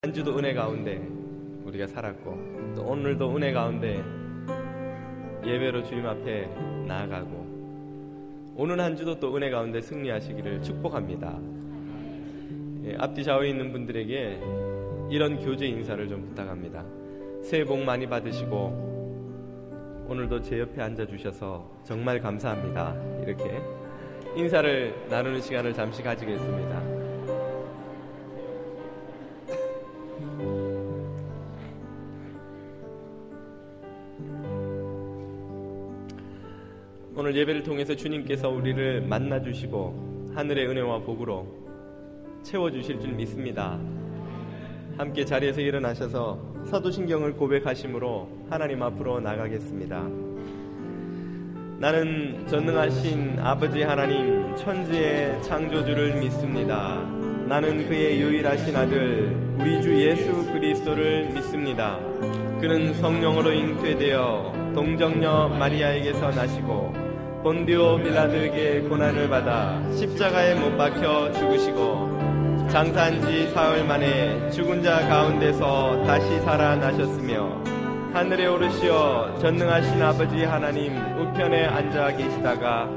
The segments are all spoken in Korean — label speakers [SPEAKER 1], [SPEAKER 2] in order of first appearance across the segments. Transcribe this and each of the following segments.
[SPEAKER 1] 한 주도 은혜 가운데 우리가 살았고, 또 오늘도 은혜 가운데 예배로 주님 앞에 나아가고, 오늘 한 주도 또 은혜 가운데 승리하시기를 축복합니다. 앞뒤 좌우에 있는 분들에게 이런 교제 인사를 좀 부탁합니다. 새해 복 많이 받으시고 오늘도 제 옆에 앉아주셔서 정말 감사합니다. 이렇게 인사를 나누는 시간을 잠시 가지겠습니다. 오늘 예배를 통해서 주님께서 우리를 만나주시고 하늘의 은혜와 복으로 채워주실 줄 믿습니다. 함께 자리에서 일어나셔서 사도신경을 고백하심으로 하나님 앞으로 나가겠습니다. 나는 전능하신 아버지 하나님 천지의 창조주를 믿습니다. 나는 그의 유일하신 아들 우리 주 예수 그리스도를 믿습니다. 그는 성령으로 잉태되어 동정녀 마리아에게서 나시고 본디오 빌라도에게 고난을 받아 십자가에 못 박혀 죽으시고 장사한 지 사흘 만에 죽은 자 가운데서 다시 살아나셨으며 하늘에 오르시어 전능하신 아버지 하나님 우편에 앉아 계시다가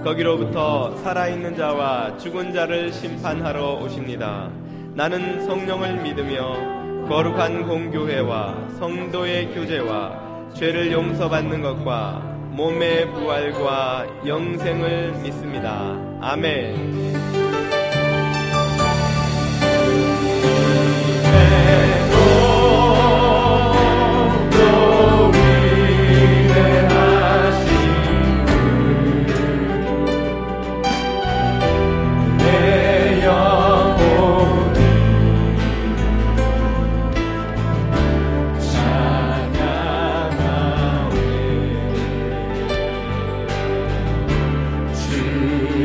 [SPEAKER 1] 거기로부터 살아있는 자와 죽은 자를 심판하러 오십니다. 나는 성령을 믿으며 거룩한 공교회와 성도의 교제와 죄를 용서받는 것과 몸의 부활과 영생을 믿습니다. 아멘.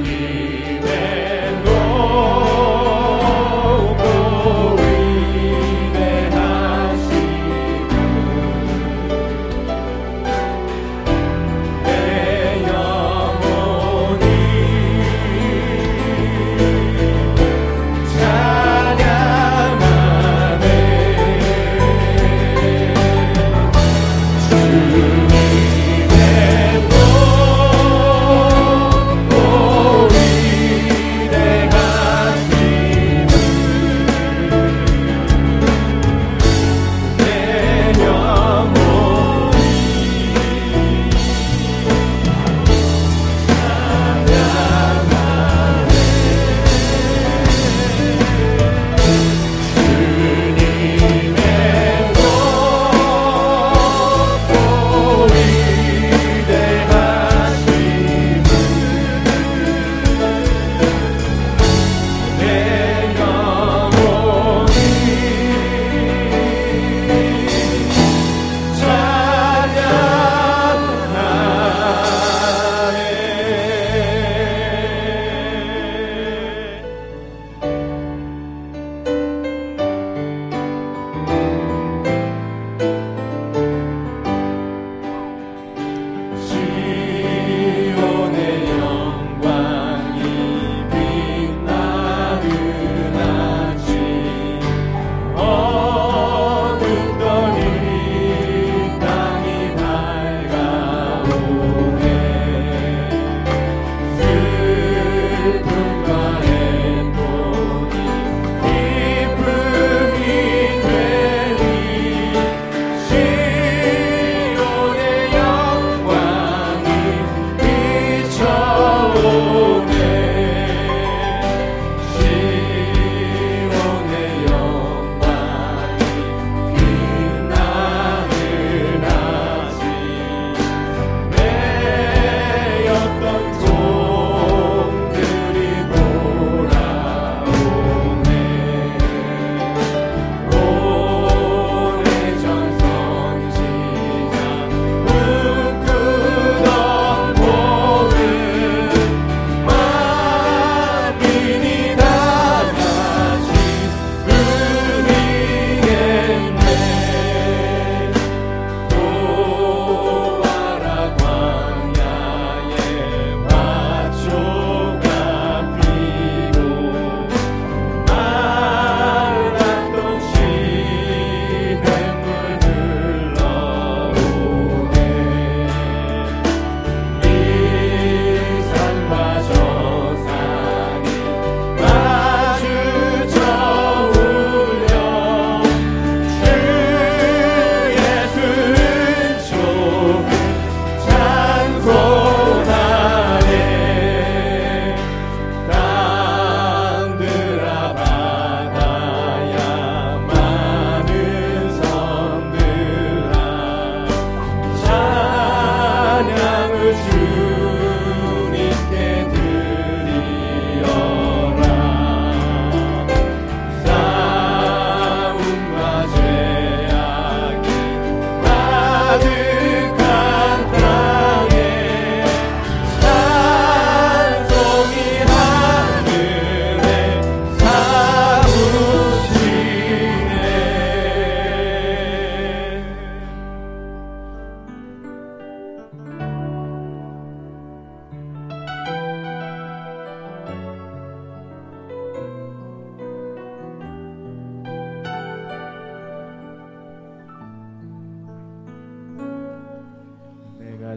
[SPEAKER 2] 주님의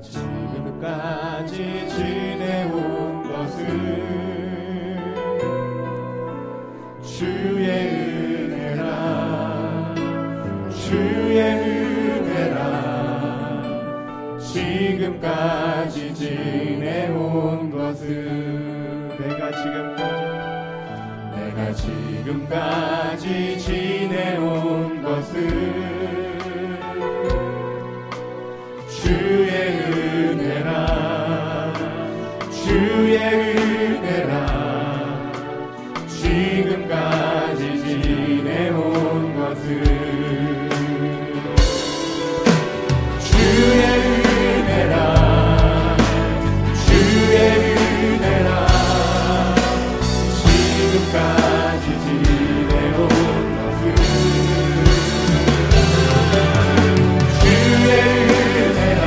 [SPEAKER 2] 지금까지 지내온 것은 주의 은혜라 주의 은혜라 지금까지 지내온 것은 내가 지금까지 지내온 것은 주의 은혜라 주의 은혜라 지금까지 지내온 것은 주의 은혜라 주의 은혜라 지금까지 지내온 것은 주의 은혜라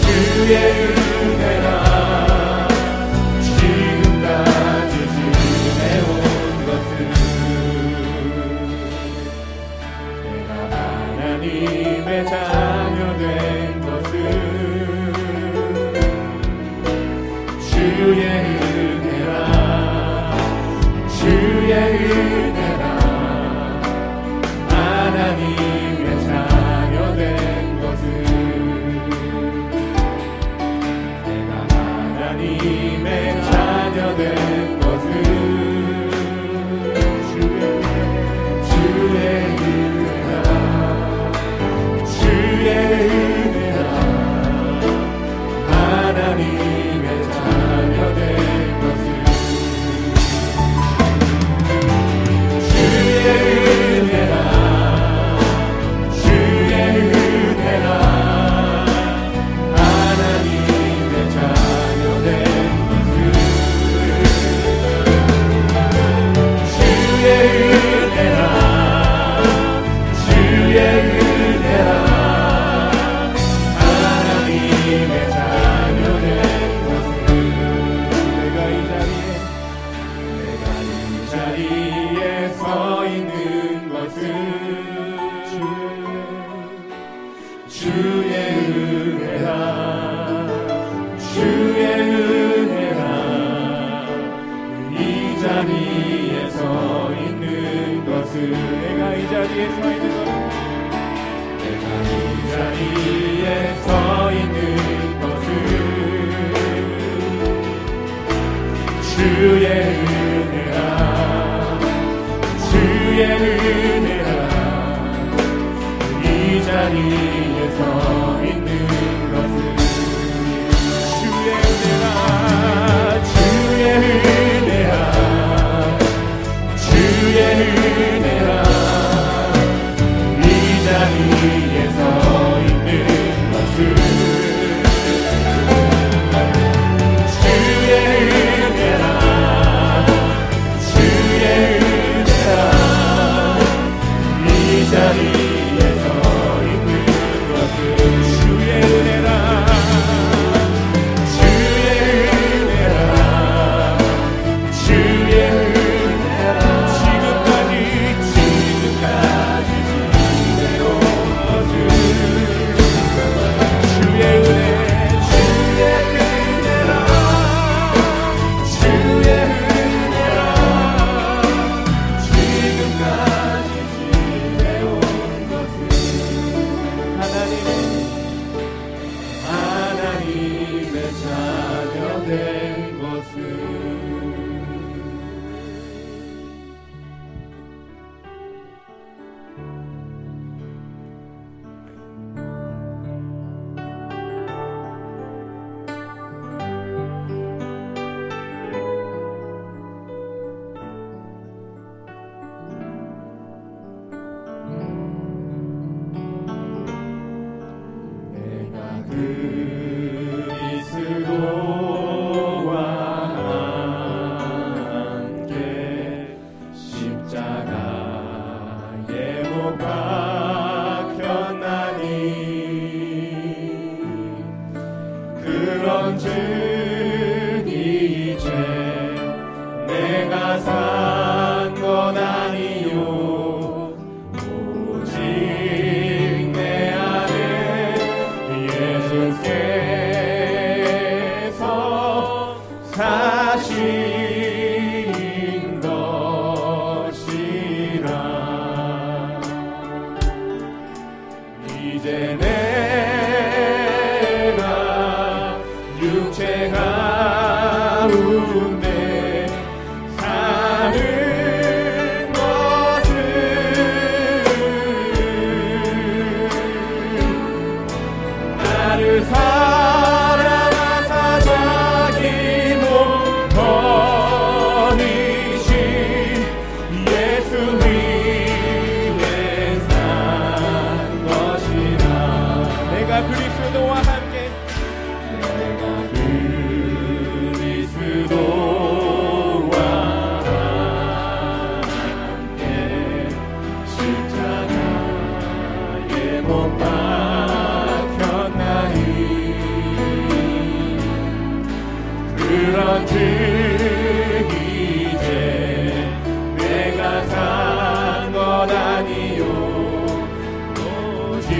[SPEAKER 2] 주의 은혜라 지금까지 지내온 것은 내가 하나님의 자녀 된 것은 주의 은혜라 주의 은혜라 하나님의 자녀 된 것은 내가 하나님의 자녀 된 것은 주의 은혜라 주의 은혜라 하나님의 자녀 된 것은 주의 은혜라 주의 은혜라 하나님의 자녀 된 것은 주의 은혜라 주의 은혜라 하나님의 자녀 된 것은 내가 이 자리에 서 있는 것은 주의 은혜라 주의 은혜라 이 자리에 서 있는 것은 내가 이 자리에 서 있는 것은 내가 이 자리에 서 있는 것은 주의 은혜라 주의 은혜라 이 자리에 서 있는 것은 주의 은혜라 주의 은혜라 주의 은혜라 이 자리에 서 있는 것은 주의 은혜라 주의 은혜라 이 자리에 서 있는 것은 주의 은혜라 주의 은혜라 주의 은혜라 지금까지 지내온 것은 주의 은혜 주의 은혜라 주의 은혜라 지금까지 지내온 것은 하나님의 자녀 된 것은 내가 그리스도와 함께 십자가에 못 박혔나니 그런즉 이제 내가 산 것 아니요 오직 내 안에 예수 것 아니요 오직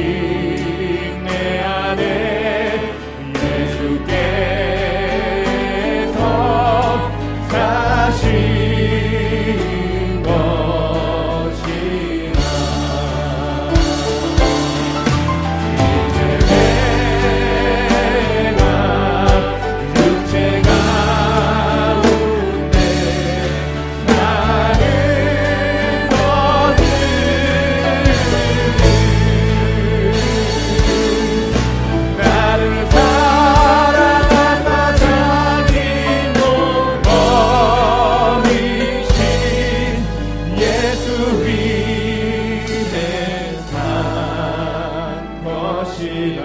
[SPEAKER 2] 내 안에 예수께서 사신 것이라. 이제 내가 육체 가운데 사는 것을 나를 사랑하사 자기 몸 버리신 예수 위에 산 것이라.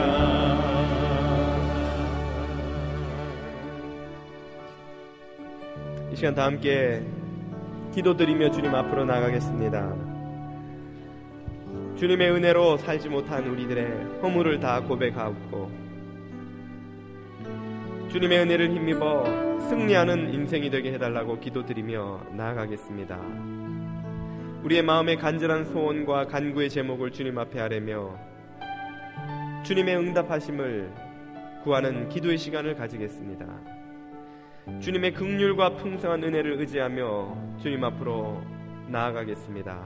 [SPEAKER 1] 이 시간 다 함께 기도드리며 주님 앞으로 나가겠습니다. 주님의 은혜로 살지 못한 우리들의 허물을 다 고백하고 주님의 은혜를 힘입어 승리하는 인생이 되게 해달라고 기도드리며 나아가겠습니다. 우리의 마음의 간절한 소원과 간구의 제목을 주님 앞에 아뢰며 주님의 응답하심을 구하는 기도의 시간을 가지겠습니다. 주님의 긍휼과 풍성한 은혜를 의지하며 주님 앞으로 나아가겠습니다.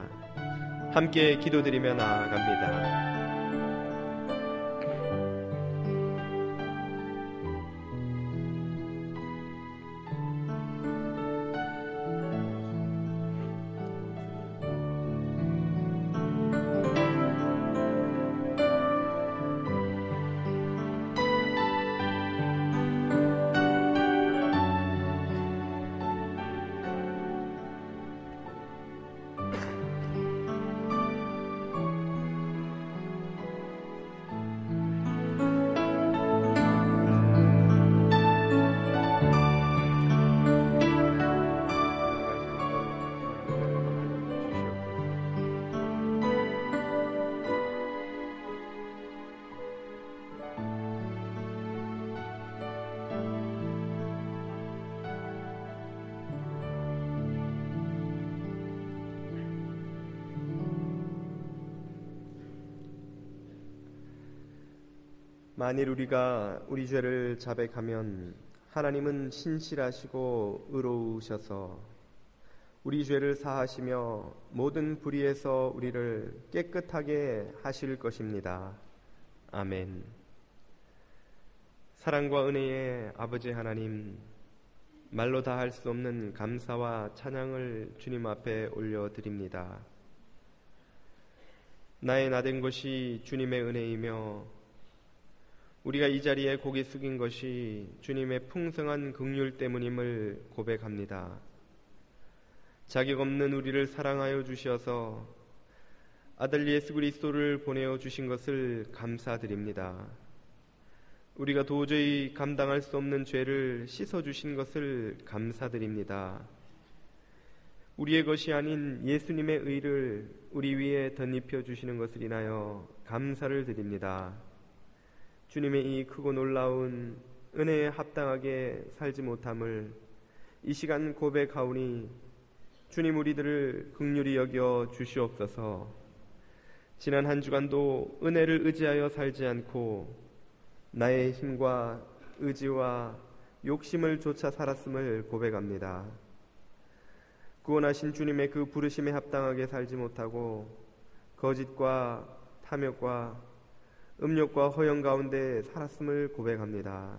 [SPEAKER 1] 함께 기도드리며 나아갑니다. 만일 우리가 우리 죄를 자백하면 하나님은 신실하시고 의로우셔서 우리 죄를 사하시며 모든 불의에서 우리를 깨끗하게 하실 것입니다. 아멘. 사랑과 은혜의 아버지 하나님, 말로 다 할 수 없는 감사와 찬양을 주님 앞에 올려드립니다. 나의 나된 것이 주님의 은혜이며 우리가 이 자리에 고개 숙인 것이 주님의 풍성한 긍휼 때문임을 고백합니다. 자격 없는 우리를 사랑하여 주셔서 아들 예수 그리스도를 보내어 주신 것을 감사드립니다. 우리가 도저히 감당할 수 없는 죄를 씻어 주신 것을 감사드립니다. 우리의 것이 아닌 예수님의 의를 우리 위에 덧입혀 주시는 것을 인하여 감사를 드립니다. 주님의 이 크고 놀라운 은혜에 합당하게 살지 못함을 이 시간 고백하오니 주님 우리들을 긍휼히 여겨 주시옵소서. 지난 한 주간도 은혜를 의지하여 살지 않고 나의 힘과 의지와 욕심을 쫓아 살았음을 고백합니다. 구원하신 주님의 그 부르심에 합당하게 살지 못하고 거짓과 탐욕과 음욕과 허영 가운데 살았음을 고백합니다.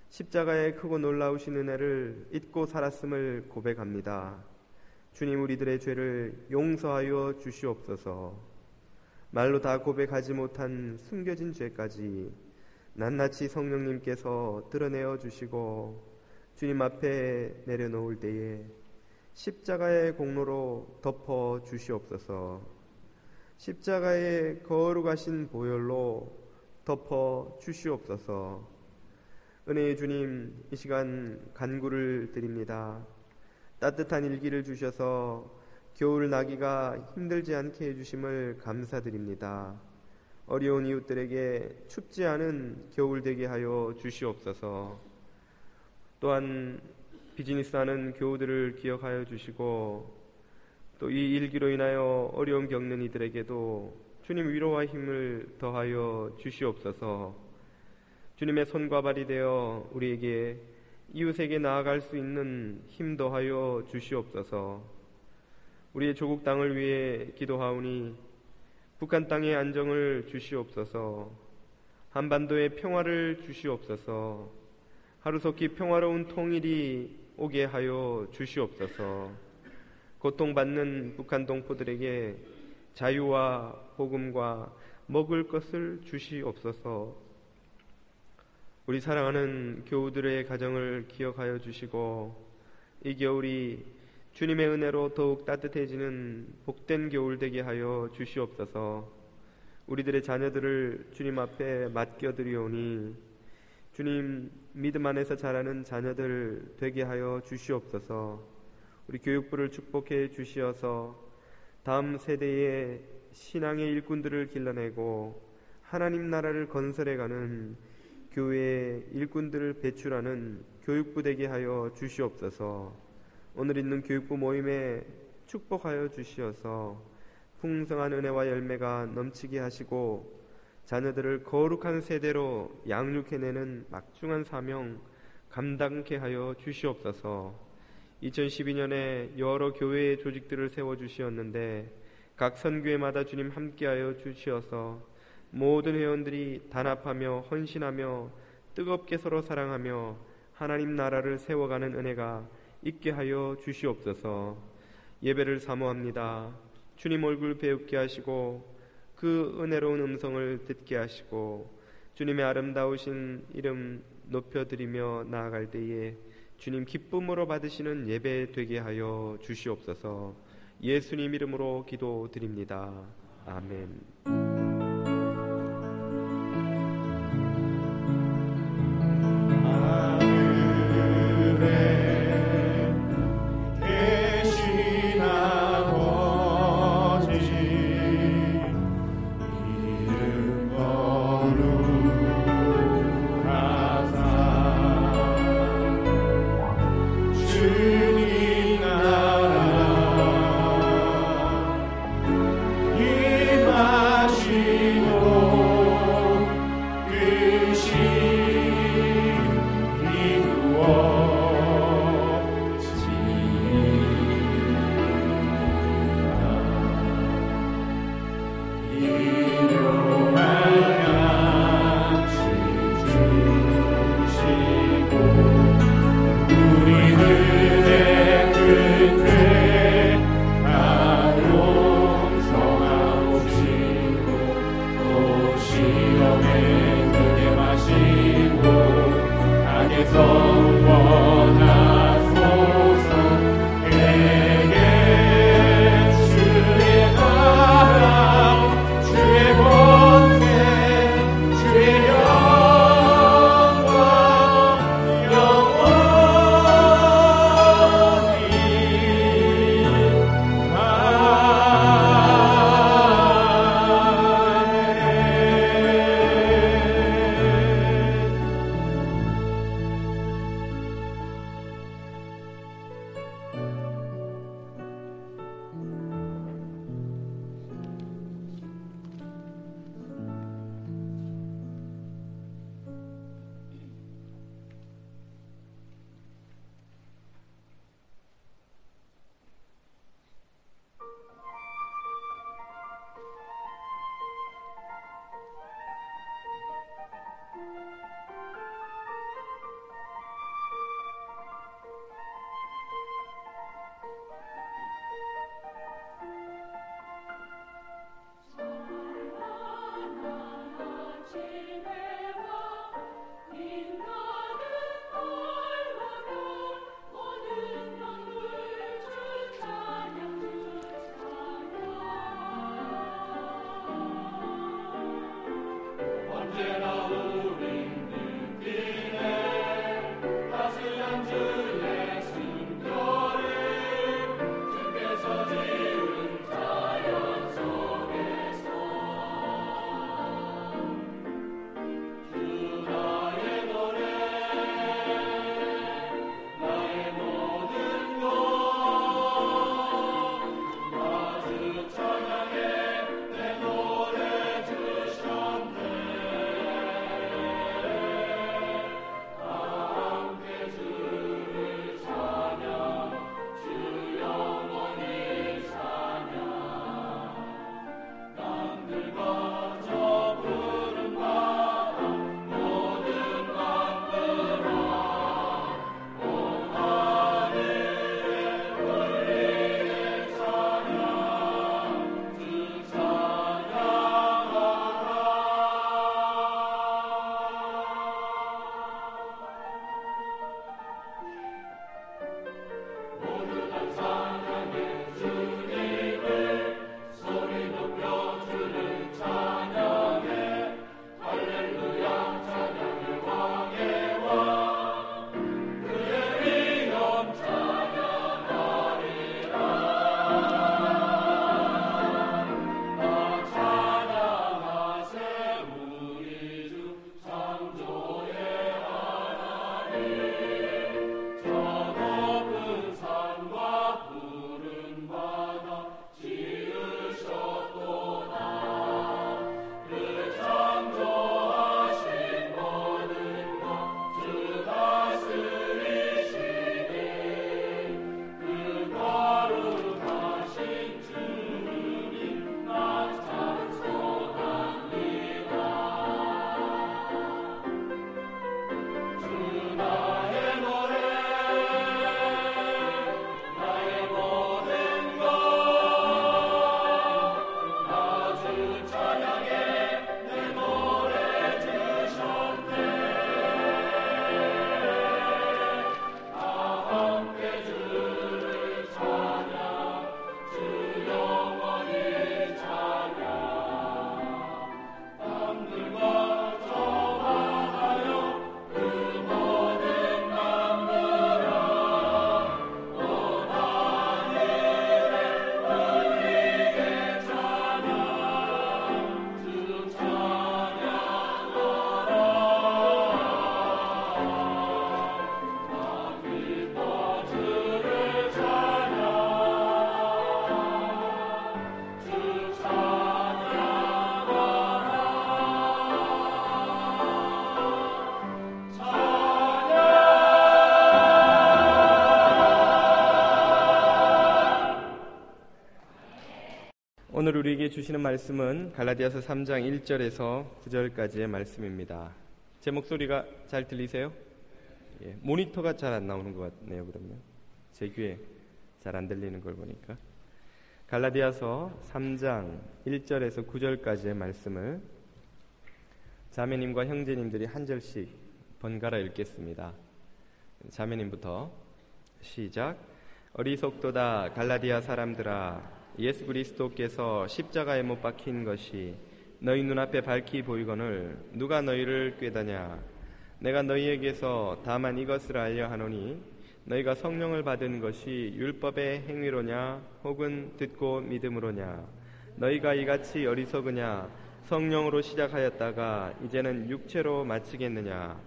[SPEAKER 1] 십자가의 크고 놀라우신 은혜를 잊고 살았음을 고백합니다. 주님 우리들의 죄를 용서하여 주시옵소서. 말로 다 고백하지 못한 숨겨진 죄까지 낱낱이 성령님께서 드러내어 주시고 주님 앞에 내려놓을 때에 십자가의 공로로 덮어 주시옵소서. 십자가의 거룩하신 보혈로 덮어 주시옵소서. 은혜의 주님, 이 시간 간구를 드립니다. 따뜻한 일기를 주셔서 겨울 나기가 힘들지 않게 해주심을 감사드립니다. 어려운 이웃들에게 춥지 않은 겨울 되게 하여 주시옵소서. 또한 비즈니스하는 교우들을 기억하여 주시고 또 이 일기로 인하여 어려움 겪는 이들에게도 주님 위로와 힘을 더하여 주시옵소서. 주님의 손과 발이 되어 우리에게 이웃에게 나아갈 수 있는 힘 더하여 주시옵소서. 우리의 조국 땅을 위해 기도하오니 북한 땅의 안정을 주시옵소서. 한반도의 평화를 주시옵소서. 하루속히 평화로운 통일이 오게 하여 주시옵소서. 고통받는 북한 동포들에게 자유와 복음과 먹을 것을 주시옵소서. 우리 사랑하는 교우들의 가정을 기억하여 주시고 이 겨울이 주님의 은혜로 더욱 따뜻해지는 복된 겨울 되게 하여 주시옵소서. 우리들의 자녀들을 주님 앞에 맡겨드리오니 주님 믿음 안에서 자라는 자녀들 되게 하여 주시옵소서. 우리 교육부를 축복해 주시어서 다음 세대의 신앙의 일꾼들을 길러내고 하나님 나라를 건설해가는 교회의 일꾼들을 배출하는 교육부 되게 하여 주시옵소서. 오늘 있는 교육부 모임에 축복하여 주시어서 풍성한 은혜와 열매가 넘치게 하시고 자녀들을 거룩한 세대로 양육해내는 막중한 사명 감당케 하여 주시옵소서. 2012년에 여러 교회의 조직들을 세워주시었는데 각 선교회마다 주님 함께하여 주시어서 모든 회원들이 단합하며 헌신하며 뜨겁게 서로 사랑하며 하나님 나라를 세워가는 은혜가 있게 하여 주시옵소서. 예배를 사모합니다. 주님 얼굴 배웁게 하시고 그 은혜로운 음성을 듣게 하시고 주님의 아름다우신 이름 높여드리며 나아갈 때에 주님 기쁨으로 받으시는 예배 되게 하여 주시옵소서. 예수님 이름으로 기도드립니다. 아멘.
[SPEAKER 2] 주의
[SPEAKER 1] 오늘 우리에게 주시는 말씀은 갈라디아서 3장 1절에서 9절까지의 말씀입니다. 제 목소리가 잘 들리세요? 예, 모니터가 잘 안 나오는 것 같네요. 그러면 제 귀에 잘 안 들리는 걸 보니까 갈라디아서 3장 1절에서 9절까지의 말씀을 자매님과 형제님들이 한 절씩 번갈아 읽겠습니다. 자매님부터 시작. 어리석도다 갈라디아 사람들아, 예수 그리스도께서 십자가에 못 박힌 것이 너희 눈앞에 밝히 보이거늘 누가 너희를 꾀다냐. 내가 너희에게서 다만 이것을 알려 하노니 너희가 성령을 받은 것이 율법의 행위로냐 혹은 듣고 믿음으로냐. 너희가 이같이 어리석으냐. 성령으로 시작하였다가 이제는 육체로 마치겠느냐.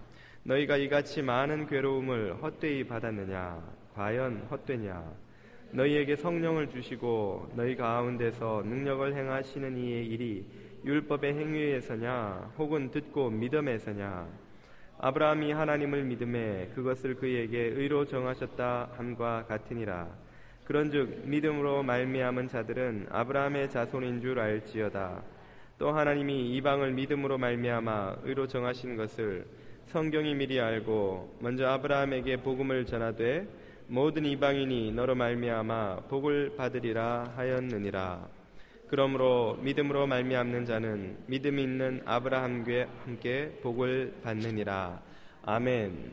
[SPEAKER 1] 너희가 이같이 많은 괴로움을 헛되이 받았느냐. 과연 헛되냐. 너희에게 성령을 주시고 너희 가운데서 능력을 행하시는 이의 일이 율법의 행위에서냐 혹은 듣고 믿음에서냐. 아브라함이 하나님을 믿음에 그것을 그에게 의로 정하셨다 함과 같으니라. 그런즉 믿음으로 말미암은 자들은 아브라함의 자손인 줄 알지어다. 또 하나님이 이방을 믿음으로 말미암아 의로 정하신 것을 성경이 미리 알고 먼저 아브라함에게 복음을 전하되 모든 이방인이 너로 말미암아 복을 받으리라 하였느니라. 그러므로 믿음으로 말미암는 자는 믿음이 있는 아브라함과 함께 복을 받느니라. 아멘.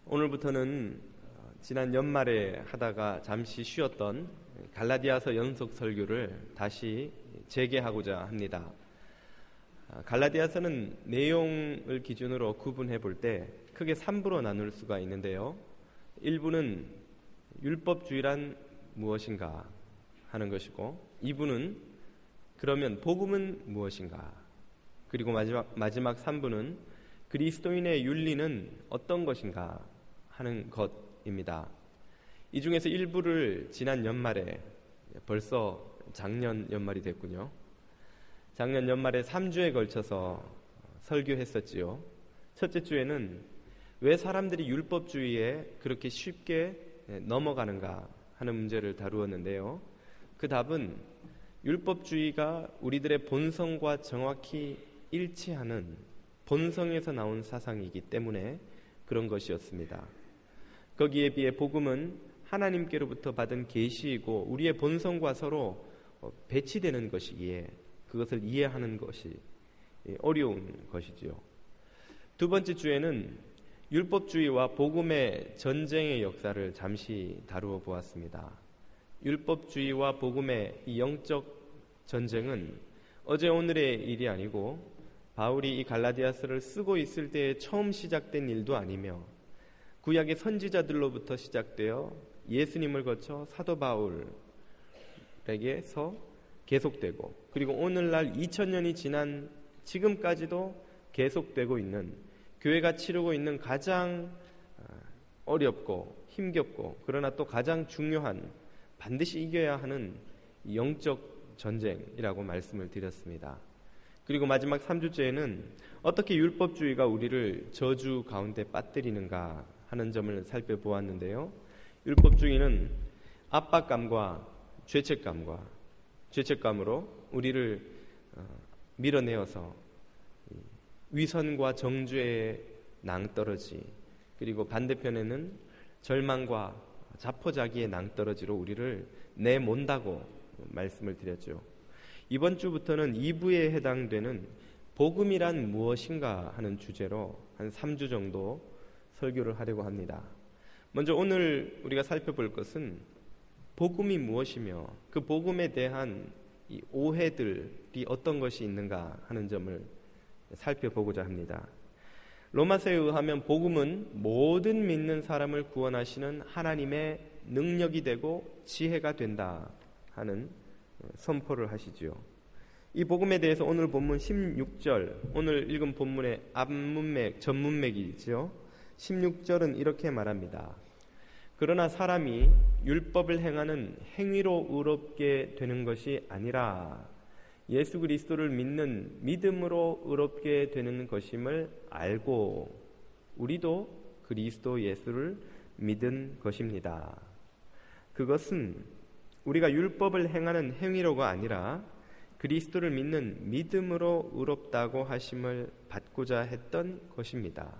[SPEAKER 1] 오늘부터는 지난 연말에 하다가 잠시 쉬었던 갈라디아서 연속 설교를 다시 재개하고자 합니다. 갈라디아서는 내용을 기준으로 구분해 볼 때 크게 3부로 나눌 수가 있는데요. 1부는 율법주의란 무엇인가 하는 것이고, 2부는 그러면 복음은 무엇인가, 그리고 마지막 3부는 그리스도인의 윤리는 어떤 것인가 하는 것입니다. 이 중에서 1부를 지난 연말에, 벌써 작년 연말이 됐군요. 작년 연말에 3주에 걸쳐서 설교했었지요. 첫째 주에는 왜 사람들이 율법주의에 그렇게 쉽게 넘어가는가 하는 문제를 다루었는데요. 그 답은 율법주의가 우리들의 본성과 정확히 일치하는 본성에서 나온 사상이기 때문에 그런 것이었습니다. 거기에 비해 복음은 하나님께로부터 받은 계시이고 우리의 본성과 서로 배치되는 것이기에 그것을 이해하는 것이 어려운 것이지요. 두 번째 주에는 율법주의와 복음의 전쟁의 역사를 잠시 다루어 보았습니다. 율법주의와 복음의 이 영적 전쟁은 어제 오늘의 일이 아니고 바울이 이 갈라디아서를 쓰고 있을 때에 처음 시작된 일도 아니며 구약의 선지자들로부터 시작되어 예수님을 거쳐 사도 바울에게서 계속되고 그리고 오늘날 2000년이 지난 지금까지도 계속되고 있는, 교회가 치르고 있는 가장 어렵고 힘겹고 그러나 또 가장 중요한, 반드시 이겨야 하는 영적 전쟁이라고 말씀을 드렸습니다. 그리고 마지막 3주째에는 어떻게 율법주의가 우리를 저주 가운데 빠뜨리는가 하는 점을 살펴보았는데요. 율법주의는 압박감과 죄책감으로 우리를 밀어내어서 위선과 정죄의 낭떠러지, 그리고 반대편에는 절망과 자포자기의 낭떠러지로 우리를 내몬다고 말씀을 드렸죠. 이번 주부터는 2부에 해당되는 복음이란 무엇인가 하는 주제로 한 3주 정도 설교를 하려고 합니다. 먼저 오늘 우리가 살펴볼 것은 복음이 무엇이며 그 복음에 대한 이 오해들이 어떤 것이 있는가 하는 점을 살펴보고자 합니다. 로마서에 의하면 복음은 모든 믿는 사람을 구원하시는 하나님의 능력이 되고 지혜가 된다 하는 선포를 하시지요. 이 복음에 대해서 오늘 본문 16절, 오늘 읽은 본문의 앞문맥, 전문맥이지요. 16절은 이렇게 말합니다. 그러나 사람이 율법을 행하는 행위로 의롭게 되는 것이 아니라 예수 그리스도를 믿는 믿음으로 의롭게 되는 것임을 알고 우리도 그리스도 예수를 믿은 것입니다. 그것은 우리가 율법을 행하는 행위로가 아니라 그리스도를 믿는 믿음으로 의롭다고 하심을 받고자 했던 것입니다.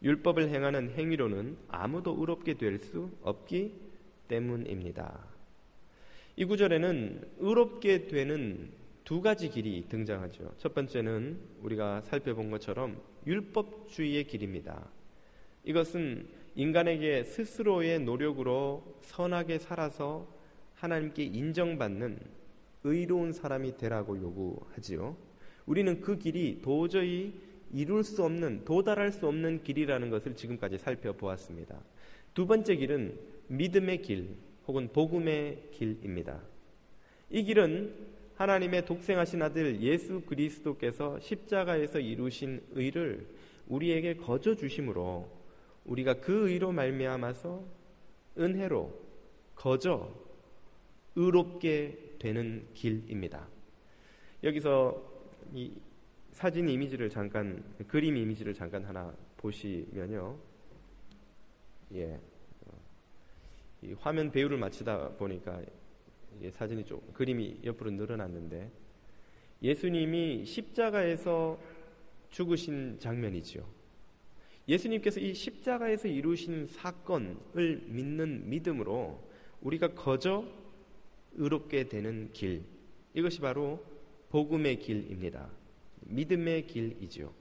[SPEAKER 1] 율법을 행하는 행위로는 아무도 의롭게 될 수 없기 때문입니다. 이 구절에는 의롭게 되는 두 가지 길이 등장하죠. 첫 번째는 우리가 살펴본 것처럼 율법주의의 길입니다. 이것은 인간에게 스스로의 노력으로 선하게 살아서 하나님께 인정받는 의로운 사람이 되라고 요구하지요. 우리는 그 길이 도저히 이룰 수 없는, 도달할 수 없는 길이라는 것을 지금까지 살펴보았습니다. 두 번째 길은 믿음의 길 혹은 복음의 길입니다. 이 길은 하나님의 독생하신 아들 예수 그리스도께서 십자가에서 이루신 의를 우리에게 거저 주심으로 우리가 그 의로 말미암아서 은혜로 거저 의롭게 되는 길입니다. 여기서 이 사진 이미지를 잠깐, 그림 이미지를 잠깐 하나 보시면요. 이 화면 배우를 맞추다 보니까 사진이 좀 그림이 옆으로 늘어났는데, 예수님이 십자가에서 죽으신 장면이지요. 예수님께서 이 십자가에서 이루신 사건을 믿는 믿음으로 우리가 거저 의롭게 되는 길, 이것이 바로 복음의 길입니다. 믿음의 길이죠.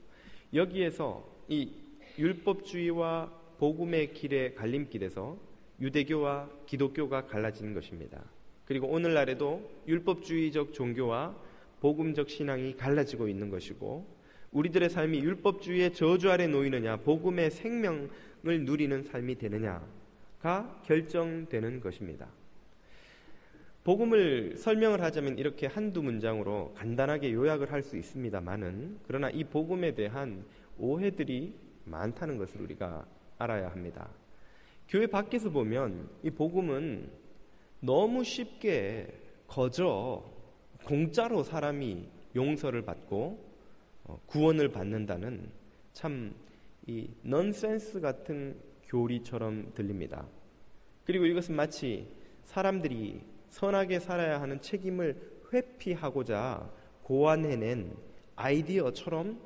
[SPEAKER 1] 여기에서 이 율법주의와 복음의 길의 갈림길에서 유대교와 기독교가 갈라지는 것입니다. 그리고 오늘날에도 율법주의적 종교와 복음적 신앙이 갈라지고 있는 것이고, 우리들의 삶이 율법주의의 저주 아래 놓이느냐 복음의 생명을 누리는 삶이 되느냐가 결정되는 것입니다. 복음을 설명을 하자면 이렇게 한두 문장으로 간단하게 요약을 할 수 있습니다만은, 그러나 이 복음에 대한 오해들이 많다는 것을 우리가 알아야 합니다. 교회 밖에서 보면 이 복음은 너무 쉽게 거저 공짜로 사람이 용서를 받고 구원을 받는다는 참 이 넌센스 같은 교리처럼 들립니다. 그리고 이것은 마치 사람들이 선하게 살아야 하는 책임을 회피하고자 고안해낸 아이디어처럼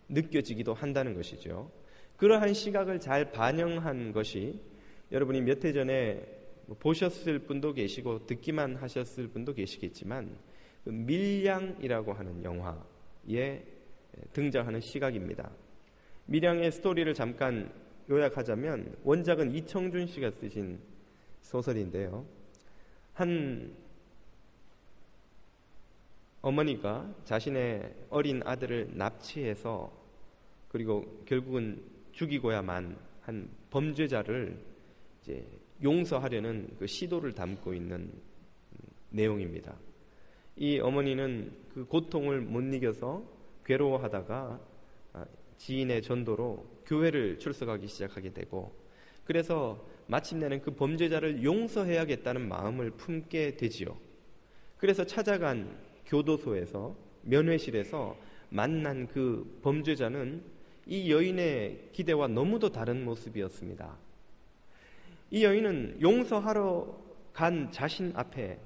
[SPEAKER 1] 느껴지기도 한다는 것이죠. 그러한 시각을 잘 반영한 것이 여러분이 몇 해 전에 보셨을 분도 계시고 듣기만 하셨을 분도 계시겠지만 밀양이라고 하는 영화에 등장하는 시각입니다. 밀양의 스토리를 잠깐 요약하자면, 원작은 이청준 씨가 쓰신 소설인데요. 한 어머니가 자신의 어린 아들을 납치해서 그리고 결국은 죽이고야만 한 범죄자를 이제 용서하려는 그 시도를 담고 있는 내용입니다. 이 어머니는 그 고통을 못 이겨서 괴로워하다가 지인의 전도로 교회를 출석하기 시작하게 되고, 그래서 마침내는 그 범죄자를 용서해야겠다는 마음을 품게 되지요. 그래서 찾아간 교도소에서, 면회실에서 만난 그 범죄자는 이 여인의 기대와 너무도 다른 모습이었습니다. 이 여인은 용서하러 간 자신 앞에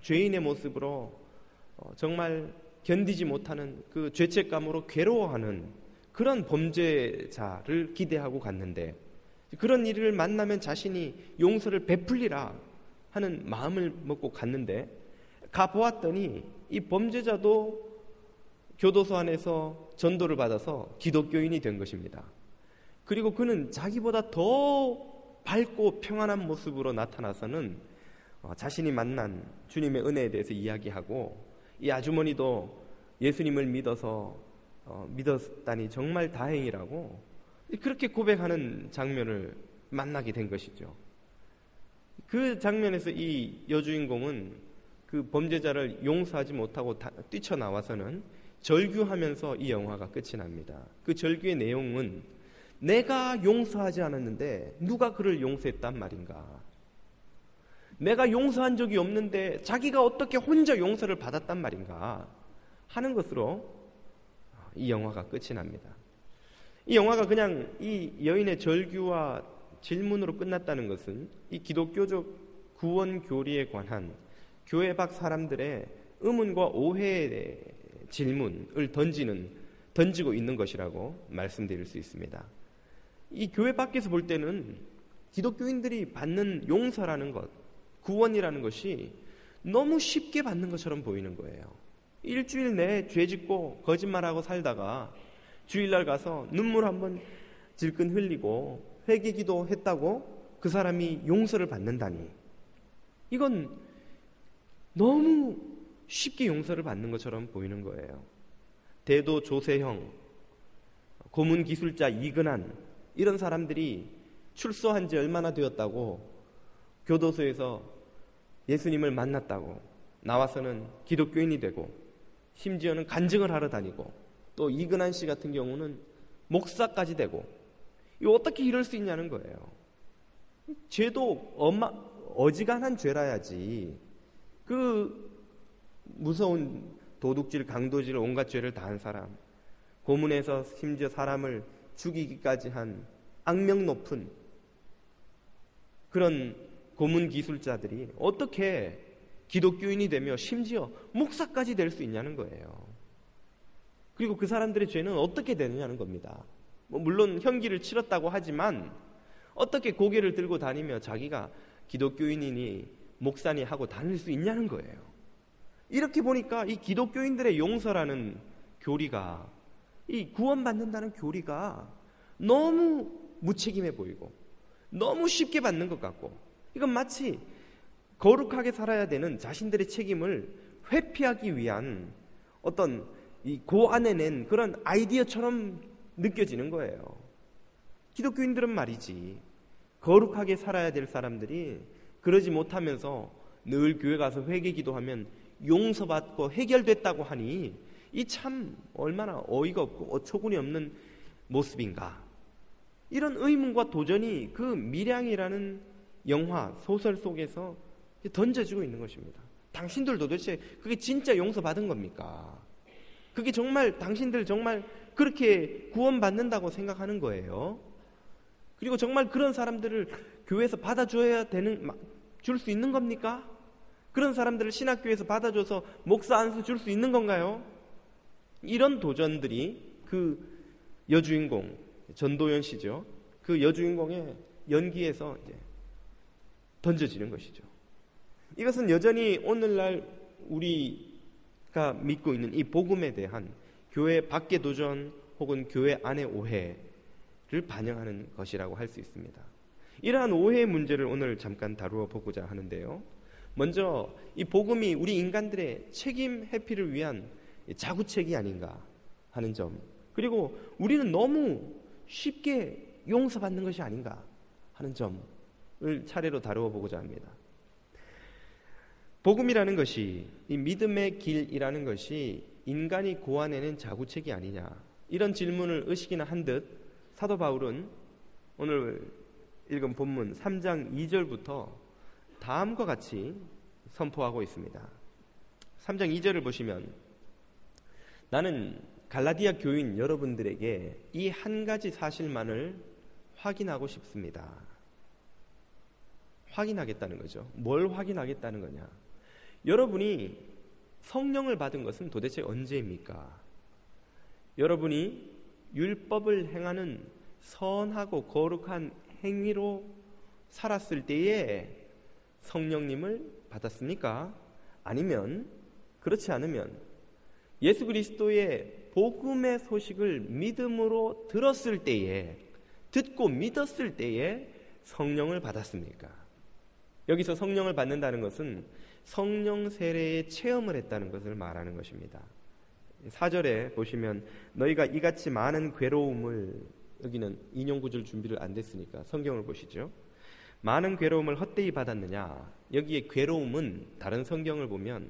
[SPEAKER 1] 죄인의 모습으로 정말 견디지 못하는 그 죄책감으로 괴로워하는 그런 범죄자를 기대하고 갔는데, 그런 일을 만나면 자신이 용서를 베풀리라 하는 마음을 먹고 갔는데, 가보았더니 이 범죄자도 교도소 안에서 전도를 받아서 기독교인이 된 것입니다. 그리고 그는 자기보다 더 밝고 평안한 모습으로 나타나서는 자신이 만난 주님의 은혜에 대해서 이야기하고, 이 아주머니도 예수님을 믿었다니 정말 다행이라고 그렇게 고백하는 장면을 만나게 된 것이죠. 그 장면에서 이 여주인공은 그 범죄자를 용서하지 못하고 뛰쳐나와서는 절규하면서 이 영화가 끝이 납니다. 그 절규의 내용은 내가 용서하지 않았는데 누가 그를 용서했단 말인가? 내가 용서한 적이 없는데 자기가 어떻게 혼자 용서를 받았단 말인가? 하는 것으로 이 영화가 끝이 납니다. 이 영화가 그냥 이 여인의 절규와 질문으로 끝났다는 것은 이 기독교적 구원 교리에 관한 교회 밖 사람들의 의문과 오해의 질문을 던지고 있는 것이라고 말씀드릴 수 있습니다. 이 교회 밖에서 볼 때는 기독교인들이 받는 용서라는 것, 구원이라는 것이 너무 쉽게 받는 것처럼 보이는 거예요. 일주일 내에 죄 짓고 거짓말하고 살다가 주일날 가서 눈물 한번 질끈 흘리고 회개기도 했다고 그 사람이 용서를 받는다니, 이건 너무 쉽게 용서를 받는 것처럼 보이는 거예요. 대도 조세형, 고문 기술자 이근한, 이런 사람들이 출소한 지 얼마나 되었다고 교도소에서 예수님을 만났다고 나와서는 기독교인이 되고 심지어는 간증을 하러 다니고, 또 이근한 씨 같은 경우는 목사까지 되고, 이거 어떻게 이럴 수 있냐는 거예요. 죄도 어지간한 죄라야지 그 무서운 도둑질, 강도질, 온갖 죄를 다한 사람, 고문해서 심지어 사람을 죽이기까지 한 악명 높은 그런 고문 기술자들이 어떻게 기독교인이 되며 심지어 목사까지 될 수 있냐는 거예요. 그리고 그 사람들의 죄는 어떻게 되느냐는 겁니다. 물론 형기를 치렀다고 하지만 어떻게 고개를 들고 다니며 자기가 기독교인이니 목사니 하고 다닐 수 있냐는 거예요. 이렇게 보니까 이 기독교인들의 용서라는 교리가, 이 구원받는다는 교리가 너무 무책임해 보이고 너무 쉽게 받는 것 같고, 이건 마치 거룩하게 살아야 되는 자신들의 책임을 회피하기 위한 어떤 이 고안에 낸 그런 아이디어처럼 느껴지는 거예요. 기독교인들은 말이지, 거룩하게 살아야 될 사람들이 그러지 못하면서 늘 교회 가서 회개기도하면 용서받고 해결됐다고 하니 이 참 얼마나 어이가 없고 어처구니 없는 모습인가. 이런 의문과 도전이 그 밀양이라는 영화, 소설 속에서 던져지고 있는 것입니다. 당신들 도대체 그게 진짜 용서받은 겁니까? 그게 정말 당신들 정말 그렇게 구원받는다고 생각하는 거예요? 그리고 정말 그런 사람들을 교회에서 받아줘야 줄 수 있는 겁니까? 그런 사람들을 신학교에서 받아줘서 목사 안수 줄 수 있는 건가요? 이런 도전들이 그 여주인공, 전도연 씨죠. 그 여주인공의 연기에서 이제 던져지는 것이죠. 이것은 여전히 오늘날 우리가 믿고 있는 이 복음에 대한 교회 밖의 도전 혹은 교회 안의 오해를 반영하는 것이라고 할 수 있습니다. 이러한 오해의 문제를 오늘 잠깐 다루어 보고자 하는데요. 먼저 이 복음이 우리 인간들의 책임 회피를 위한 자구책이 아닌가 하는 점, 그리고 우리는 너무 쉽게 용서받는 것이 아닌가 하는 점을 차례로 다루어 보고자 합니다. 복음이라는 것이, 이 믿음의 길이라는 것이 인간이 고안해낸 자구책이 아니냐, 이런 질문을 의식이나 한 듯 사도 바울은 오늘 읽은 본문 3장 2절부터 다음과 같이 선포하고 있습니다. 3장 2절을 보시면, 나는 갈라디아 교인 여러분들에게 이 한 가지 사실만을 확인하고 싶습니다. 확인하겠다는 거죠. 뭘 확인하겠다는 거냐? 여러분이 성령을 받은 것은 도대체 언제입니까? 여러분이 율법을 행하는 선하고 거룩한 행위로 살았을 때에 성령님을 받았습니까? 아니면 그렇지 않으면 예수 그리스도의 복음의 소식을 믿음으로 들었을 때에, 듣고 믿었을 때에 성령을 받았습니까? 여기서 성령을 받는다는 것은 성령 세례의 체험을 했다는 것을 말하는 것입니다. 4절에 보시면 너희가 이같이 많은 괴로움을, 여기는 인용 구절 준비를 안 됐으니까 성경을 보시죠. 많은 괴로움을 헛되이 받았느냐, 여기에 괴로움은 다른 성경을 보면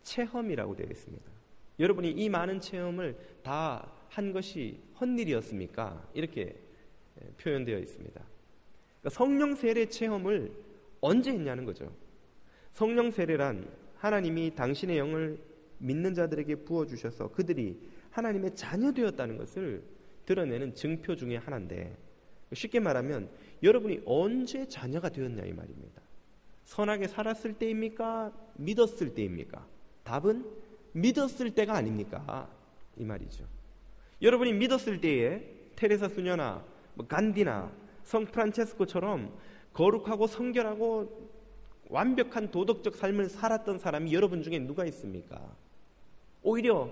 [SPEAKER 1] 체험이라고 되어 있습니다. 여러분이 이 많은 체험을 다 한 것이 헛일이었습니까? 이렇게 표현되어 있습니다. 그러니까 성령 세례 체험을 언제 했냐는 거죠. 성령 세례란 하나님이 당신의 영을 믿는 자들에게 부어주셔서 그들이 하나님의 자녀 되었다는 것을 드러내는 증표 중에 하나인데, 쉽게 말하면 여러분이 언제 자녀가 되었냐 이 말입니다. 선하게 살았을 때입니까? 믿었을 때입니까? 답은 믿었을 때가 아닙니까? 이 말이죠. 여러분이 믿었을 때에 테레사 수녀나 간디나 성 프란체스코처럼 거룩하고 성결하고 완벽한 도덕적 삶을 살았던 사람이 여러분 중에 누가 있습니까? 오히려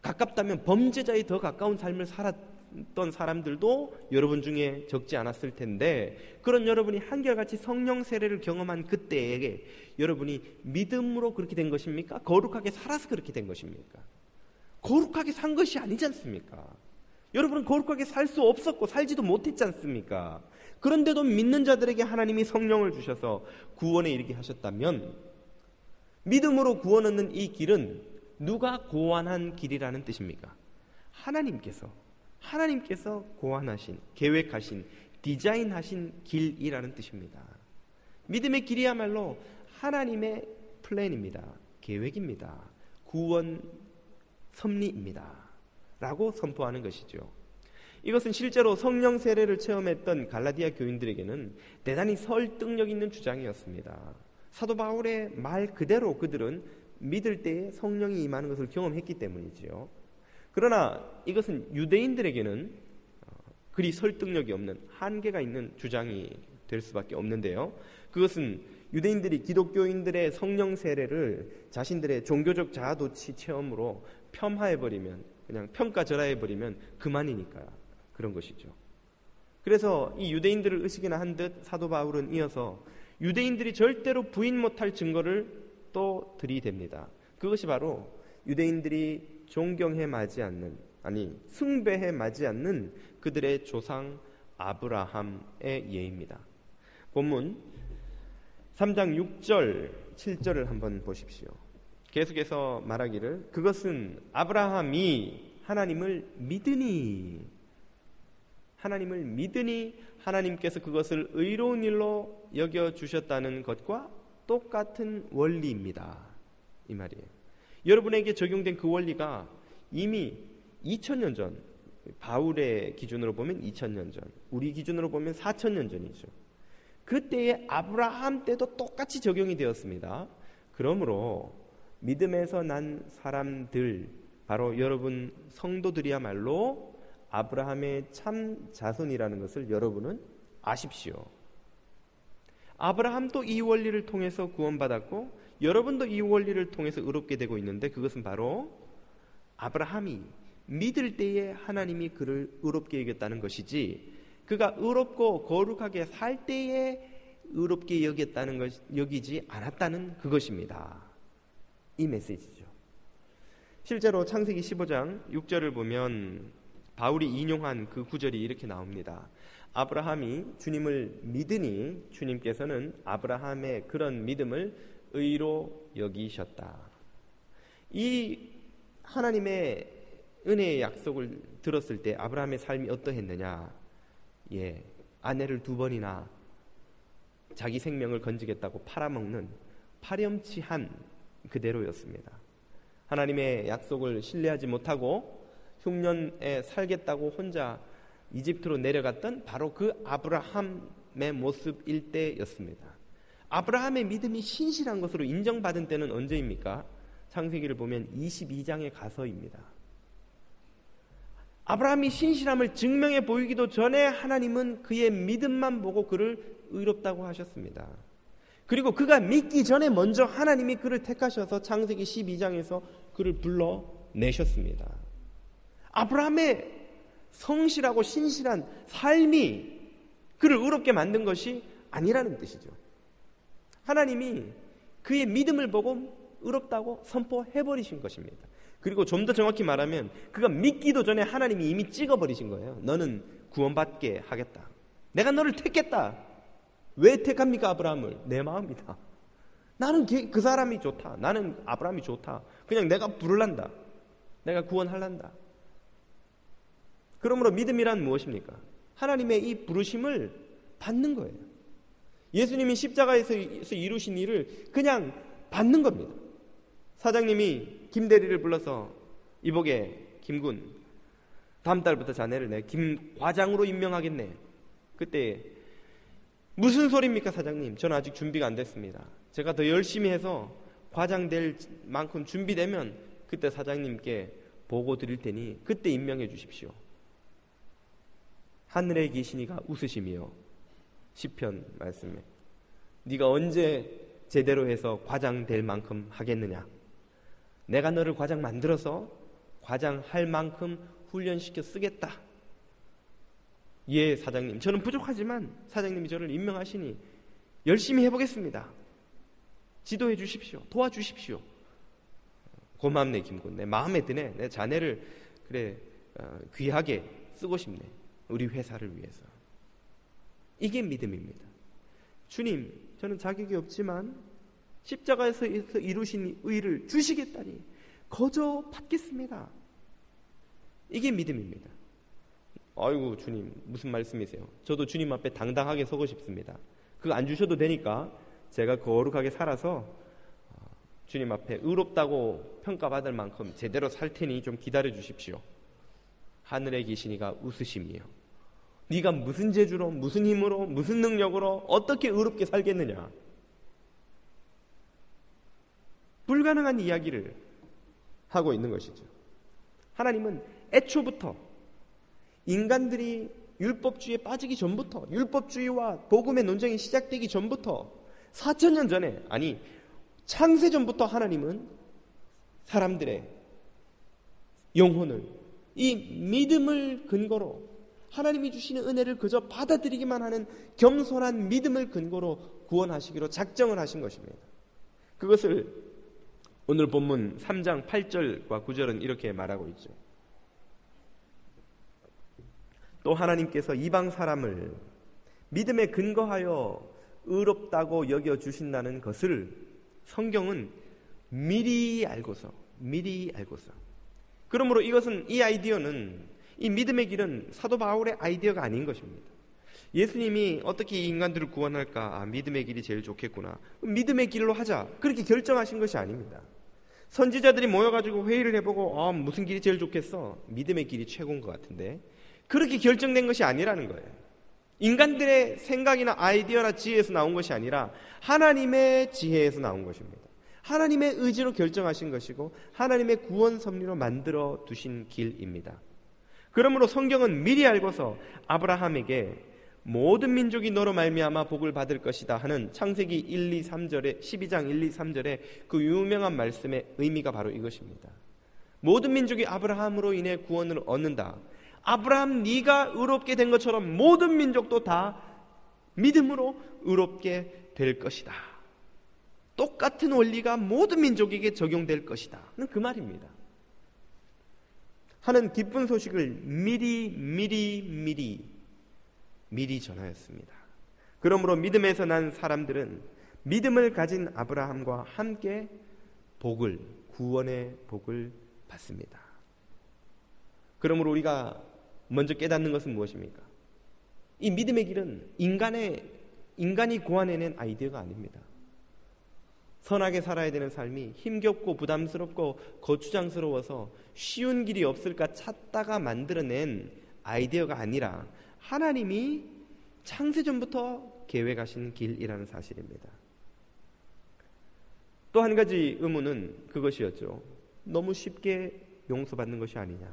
[SPEAKER 1] 가깝다면 범죄자에 더 가까운 삶을 살았던 사람들도 여러분 중에 적지 않았을 텐데, 그런 여러분이 한결같이 성령 세례를 경험한 그때에 여러분이 믿음으로 그렇게 된 것입니까? 거룩하게 살아서 그렇게 된 것입니까? 거룩하게 산 것이 아니지 않습니까? 여러분은 거룩하게 살 수 없었고 살지도 못했지 않습니까? 그런데도 믿는 자들에게 하나님이 성령을 주셔서 구원에 이르게 하셨다면, 믿음으로 구원 얻는 이 길은 누가 고안한 길이라는 뜻입니까? 하나님께서 고안하신, 계획하신, 디자인하신 길이라는 뜻입니다. 믿음의 길이야말로 하나님의 플랜입니다. 계획입니다. 구원 섭리입니다. 라고 선포하는 것이죠. 이것은 실제로 성령 세례를 체험했던 갈라디아 교인들에게는 대단히 설득력 있는 주장이었습니다. 사도 바울의 말 그대로 그들은 믿을 때에 성령이 임하는 것을 경험했기 때문이지요. 그러나 이것은 유대인들에게는 그리 설득력이 없는, 한계가 있는 주장이 될 수밖에 없는데요. 그것은 유대인들이 기독교인들의 성령 세례를 자신들의 종교적 자아도취 체험으로 폄하해버리면, 그냥 평가절하해버리면 그만이니까 그런 것이죠. 그래서 이 유대인들을 의식이나 한 듯 사도 바울은 이어서 유대인들이 절대로 부인 못할 증거를 또 들이댑니다. 그것이 바로 유대인들이 존경해 마지 않는, 숭배해 마지 않는 그들의 조상 아브라함의 예입니다. 본문 3장 6절 7절을 한번 보십시오. 계속해서 말하기를, 그것은 아브라함이 하나님을 믿으니 하나님께서 그것을 의로운 일로 여겨주셨다는 것과 똑같은 원리입니다. 이 말이에요. 여러분에게 적용된 그 원리가 이미 2000년 전, 바울의 기준으로 보면 2000년 전, 우리 기준으로 보면 4000년 전이죠. 그때의 아브라함 때도 똑같이 적용이 되었습니다. 그러므로 믿음에서 난 사람들, 바로 여러분 성도들이야말로 아브라함의 참 자손이라는 것을 여러분은 아십시오. 아브라함도 이 원리를 통해서 구원받았고 여러분도 이 원리를 통해서 의롭게 되고 있는데, 그것은 바로 아브라함이 믿을 때에 하나님이 그를 의롭게 여겼다는 것이지, 그가 의롭고 거룩하게 살 때에 의롭게 여기지 않았다는 그것입니다. 이 메시지죠. 실제로 창세기 15장 6절을 보면 바울이 인용한 그 구절이 이렇게 나옵니다. 아브라함이 주님을 믿으니 주님께서는 아브라함의 그런 믿음을 의로 여기셨다. 이 하나님의 은혜의 약속을 들었을 때 아브라함의 삶이 어떠했느냐? 아내를 2번이나 자기 생명을 건지겠다고 팔아먹는 파렴치한 그대로였습니다. 하나님의 약속을 신뢰하지 못하고 흉년에 살겠다고 혼자 이집트로 내려갔던 바로 그 아브라함의 모습일 때였습니다. 아브라함의 믿음이 신실한 것으로 인정받은 때는 언제입니까? 창세기를 보면 22장에 가서입니다. 아브라함이 신실함을 증명해 보이기도 전에 하나님은 그의 믿음만 보고 그를 의롭다고 하셨습니다. 그리고 그가 믿기 전에 먼저 하나님이 그를 택하셔서 창세기 12장에서 그를 불러내셨습니다. 아브라함의 성실하고 신실한 삶이 그를 의롭게 만든 것이 아니라는 뜻이죠. 하나님이 그의 믿음을 보고 의롭다고 선포해버리신 것입니다. 그리고 좀 더 정확히 말하면 그가 믿기도 전에 하나님이 이미 찍어버리신 거예요. 너는 구원받게 하겠다. 내가 너를 택했다. 왜 택합니까 아브라함을? 내 마음이다. 나는 그 사람이 좋다. 나는 아브라함이 좋다. 그냥 내가 부를란다. 내가 구원할란다. 그러므로 믿음이란 무엇입니까? 하나님의 이 부르심을 받는 거예요. 예수님이 십자가에서 이루신 일을 그냥 받는 겁니다. 사장님이 김대리를 불러서 이보게 김군, 다음 달부터 자네를 내 김과장으로 임명하겠네. 그때 무슨 소리입니까, 사장님? 저는 아직 준비가 안 됐습니다. 제가 더 열심히 해서 과장 될 만큼 준비되면 그때 사장님께 보고 드릴 테니 그때 임명해 주십시오. 하늘에 계시니가 웃으시며, 시편 말씀에 네가 언제 제대로 해서 과장 될 만큼 하겠느냐? 내가 너를 과장 만들어서 과장 할 만큼 훈련시켜 쓰겠다. 예, 사장님, 저는 부족하지만 사장님이 저를 임명하시니 열심히 해보겠습니다. 지도해 주십시오. 도와주십시오. 고맙네, 김군네. 마음에 드네. 내 자네를 그래 귀하게 쓰고 싶네. 우리 회사를 위해서. 이게 믿음입니다. 주님, 저는 자격이 없지만 십자가에서 이루신 의를 주시겠다니 거저 받겠습니다. 이게 믿음입니다. 아이고, 주님, 무슨 말씀이세요? 저도 주님 앞에 당당하게 서고 싶습니다. 그거 안 주셔도 되니까 제가 거룩하게 살아서 주님 앞에 의롭다고 평가받을 만큼 제대로 살 테니 좀 기다려 주십시오. 하늘에 계시니가 웃으심이요. 네가 무슨 재주로, 무슨 힘으로, 무슨 능력으로 어떻게 의롭게 살겠느냐? 불가능한 이야기를 하고 있는 것이죠. 하나님은 애초부터 인간들이 율법주의에 빠지기 전부터, 율법주의와 복음의 논쟁이 시작되기 전부터 4,000년 전에, 아니 창세전부터 하나님은 사람들의 영혼을 이 믿음을 근거로, 하나님이 주시는 은혜를 그저 받아들이기만 하는 겸손한 믿음을 근거로 구원하시기로 작정을 하신 것입니다. 그것을 오늘 본문 3장 8절과 9절은 이렇게 말하고 있죠. 또 하나님께서 이방 사람을 믿음에 근거하여 의롭다고 여겨주신다는 것을 성경은 미리 알고서, 그러므로 이것은, 이 아이디어는, 이 믿음의 길은 사도 바울의 아이디어가 아닌 것입니다. 예수님이 어떻게 이 인간들을 구원할까? 믿음의 길이 제일 좋겠구나. 믿음의 길로 하자. 그렇게 결정하신 것이 아닙니다. 선지자들이 모여가지고 회의를 해보고 무슨 길이 제일 좋겠어? 믿음의 길이 최고인 것 같은데. 그렇게 결정된 것이 아니라는 거예요. 인간들의 생각이나 아이디어나 지혜에서 나온 것이 아니라 하나님의 지혜에서 나온 것입니다. 하나님의 의지로 결정하신 것이고 하나님의 구원 섭리로 만들어 두신 길입니다. 그러므로 성경은 미리 알고서 아브라함에게 모든 민족이 너로 말미암아 복을 받을 것이다 하는 창세기 1, 2, 3절에 12장 1, 2, 3절의 그 유명한 말씀의 의미가 바로 이것입니다. 모든 민족이 아브라함으로 인해 구원을 얻는다. 아브라함 네가 의롭게 된 것처럼 모든 민족도 다 믿음으로 의롭게 될 것이다. 똑같은 원리가 모든 민족에게 적용될 것이다. 그 말입니다. 하는 기쁜 소식을 미리 전하였습니다. 그러므로 믿음에서 난 사람들은 믿음을 가진 아브라함과 함께 구원의 복을 받습니다. 그러므로 우리가 먼저 깨닫는 것은 무엇입니까? 이 믿음의 길은 인간이 고안해낸 아이디어가 아닙니다. 선하게 살아야 되는 삶이 힘겹고 부담스럽고 거추장스러워서 쉬운 길이 없을까 찾다가 만들어낸 아이디어가 아니라 하나님이 창세전부터 계획하신 길이라는 사실입니다. 또 한 가지 의문은 그것이었죠. 너무 쉽게 용서받는 것이 아니냐.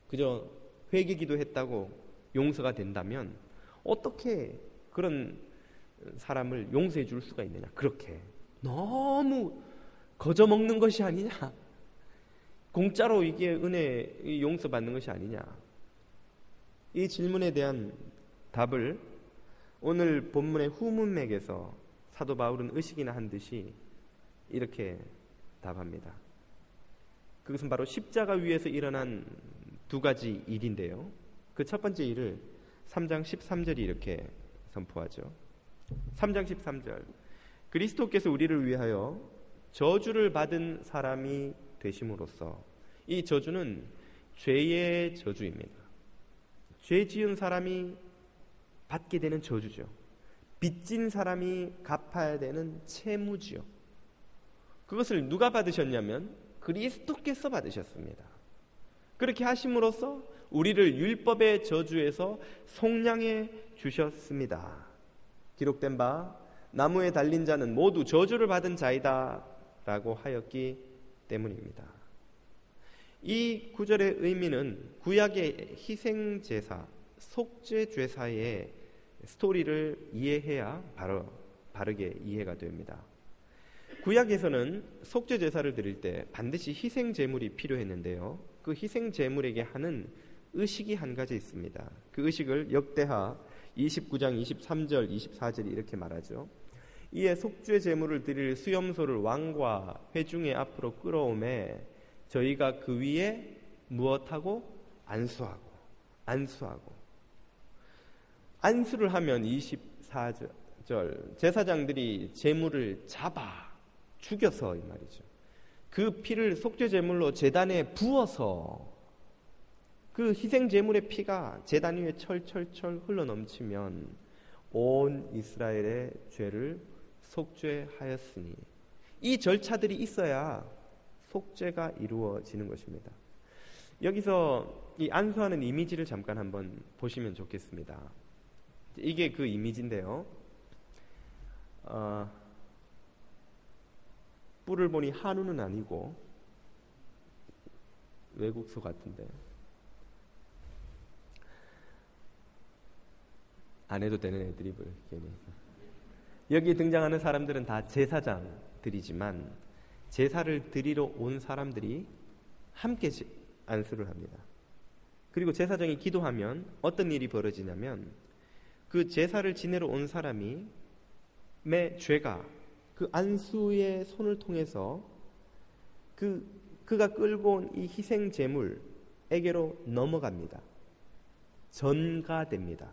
[SPEAKER 1] 그저 회개기도 했다고 용서가 된다면 어떻게 그런 사람을 용서해 줄 수가 있느냐. 그렇게 너무 거저먹는 것이 아니냐. 공짜로 이게 은혜 용서받는 것이 아니냐. 이 질문에 대한 답을 오늘 본문의 후문맥에서 사도 바울은 의식이나 한 듯이 이렇게 답합니다. 그것은 바로 십자가 위에서 일어난 두 가지 일인데요. 그 첫 번째 일을 3장 13절이 이렇게 선포하죠. 3장 13절. 그리스도께서 우리를 위하여 저주를 받은 사람이 되심으로써, 이 저주는 죄의 저주입니다. 죄 지은 사람이 받게 되는 저주죠. 빚진 사람이 갚아야 되는 채무지요. 그것을 누가 받으셨냐면 그리스도께서 받으셨습니다. 그렇게 하심으로써 우리를 율법의 저주에서 속량해 주셨습니다. 기록된 바 나무에 달린 자는 모두 저주를 받은 자이다 라고 하였기 때문입니다. 이 구절의 의미는 구약의 희생제사, 속죄제사의 스토리를 이해해야 바르게 이해가 됩니다. 구약에서는 속죄제사를 드릴 때 반드시 희생제물이 필요했는데요, 그 희생제물에게 하는 의식이 한 가지 있습니다. 그 의식을 역대하 29장 23절 24절이 이렇게 말하죠. 이에 속죄제물을 드릴 수염소를 왕과 회중의 앞으로 끌어오매 저희가 그 위에 무엇하고 안수하고 안수를 하면 24절 제사장들이 제물을 잡아 죽여서 이 말이죠. 그 피를 속죄제물로 제단에 부어서 그 희생제물의 피가 제단 위에 철철철 흘러넘치면 온 이스라엘의 죄를 속죄하였으니, 이 절차들이 있어야 속죄가 이루어지는 것입니다. 여기서 이 안수하는 이미지를 잠깐 한번 보시면 좋겠습니다. 이게 그 이미지인데요, 뿔을 보니 한우는 아니고 외국소 같은데 안 해도 되는 애드립을 괜히. 여기 등장하는 사람들은 다 제사장들이지만 제사를 드리러 온 사람들이 함께 안수를 합니다. 그리고 제사장이 기도하면 어떤 일이 벌어지냐면 그 제사를 지내러 온 사람이 매 죄가 그 안수의 손을 통해서 그가 끌고 온 이 희생 제물에게로 넘어갑니다. 전가됩니다.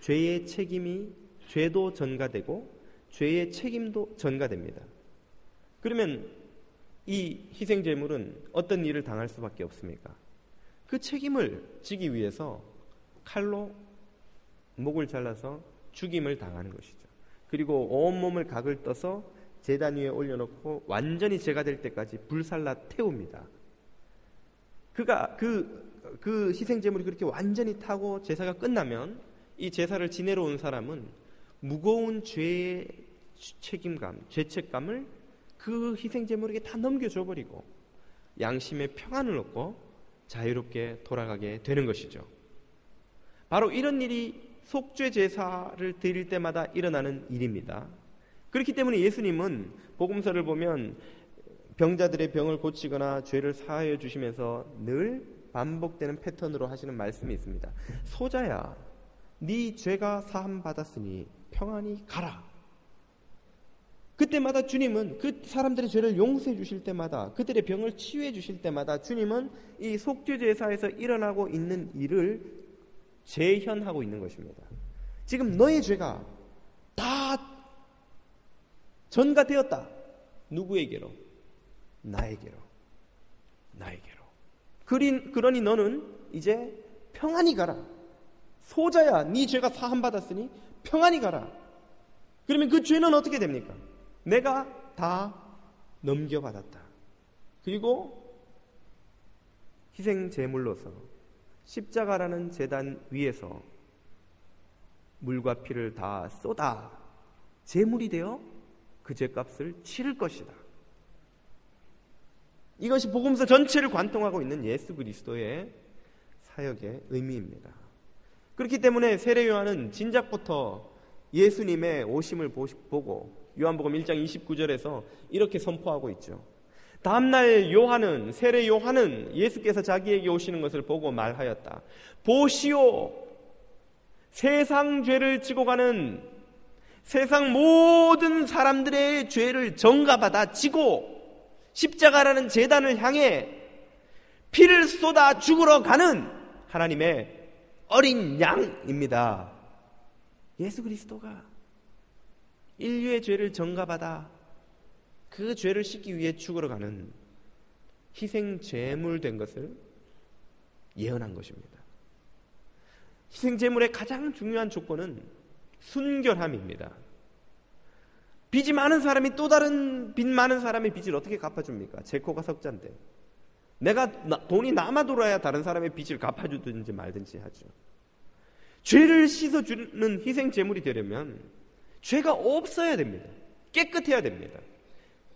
[SPEAKER 1] 죄의 책임이, 죄도 전가되고 죄의 책임도 전가됩니다. 그러면 이 희생 제물은 어떤 일을 당할 수밖에 없습니까? 그 책임을 지기 위해서 칼로 목을 잘라서 죽임을 당하는 것이죠. 그리고 온몸을 각을 떠서 제단 위에 올려놓고 완전히 제가 될 때까지 불살라 태웁니다. 그 희생제물이 그렇게 완전히 타고 제사가 끝나면 이 제사를 지내러 온 사람은 무거운 죄의 책임감, 죄책감을 그 희생제물에게 다 넘겨줘 버리고 양심의 평안을 얻고 자유롭게 돌아가게 되는 것이죠. 바로 이런 일이 속죄제사를 드릴 때마다 일어나는 일입니다. 그렇기 때문에 예수님은 복음서를 보면 병자들의 병을 고치거나 죄를 사하여 주시면서 늘 반복되는 패턴으로 하시는 말씀이 있습니다. 소자야, 네 죄가 사함 받았으니 평안히 가라. 그때마다 주님은 그 사람들의 죄를 용서해 주실 때마다, 그들의 병을 치유해 주실 때마다 주님은 이 속죄제사에서 일어나고 있는 일을 재현하고 있는 것입니다. 지금 너의 죄가 다 전가되었다. 누구에게로? 나에게로. 그러니 너는 이제 평안히 가라. 소자야, 네 죄가 사함 받았으니 평안히 가라. 그러면 그 죄는 어떻게 됩니까? 내가 다 넘겨받았다. 그리고 희생 제물로서 십자가라는 제단 위에서 물과 피를 다 쏟아 제물이 되어 그 죄값을 치를 것이다. 이것이 복음서 전체를 관통하고 있는 예수 그리스도의 사역의 의미입니다. 그렇기 때문에 세례 요한은 진작부터 예수님의 오심을 보고 요한복음 1장 29절에서 이렇게 선포하고 있죠. 다음날 세례 요한은 예수께서 자기에게 오시는 것을 보고 말하였다. 보시오, 세상 죄를 지고 가는 세상 모든 사람들의 죄를 전가받아 지고 십자가라는 제단을 향해 피를 쏟아 죽으러 가는 하나님의 어린 양입니다. 예수 그리스도가 인류의 죄를 전가받아 그 죄를 씻기 위해 죽으러 가는 희생 제물 된 것을 예언한 것입니다. 희생 제물의 가장 중요한 조건은 순결함입니다. 빚이 많은 사람이 또 다른 빚 많은 사람의 빚을 어떻게 갚아줍니까? 제 코가 석잔데 내가 돈이 남아 돌아야 다른 사람의 빚을 갚아주든지 말든지 하죠. 죄를 씻어주는 희생 제물이 되려면 죄가 없어야 됩니다. 깨끗해야 됩니다.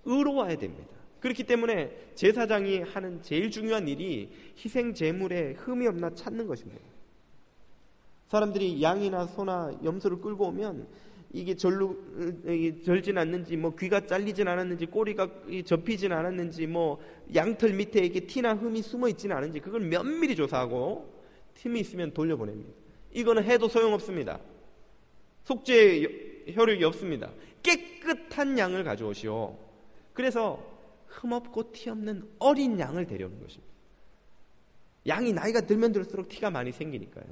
[SPEAKER 1] 의로워야 됩니다. 그렇기 때문에 제사장이 하는 제일 중요한 일이 희생 제물에 흠이 없나 찾는 것입니다. 사람들이 양이나 소나 염소를 끌고 오면 이게 절진 않는지, 귀가 잘리진 않았는지, 꼬리가 접히진 않았는지, 양털 밑에 이렇게 티나 흠이 숨어 있지는 않은지 그걸 면밀히 조사하고 틈이 있으면 돌려보냅니다. 이거는 해도 소용없습니다. 속죄 효력이 없습니다. 깨끗한 양을 가져오시오. 그래서 흠없고 티 없는 어린 양을 데려오는 것입니다. 양이 나이가 들면 들수록 티가 많이 생기니까요.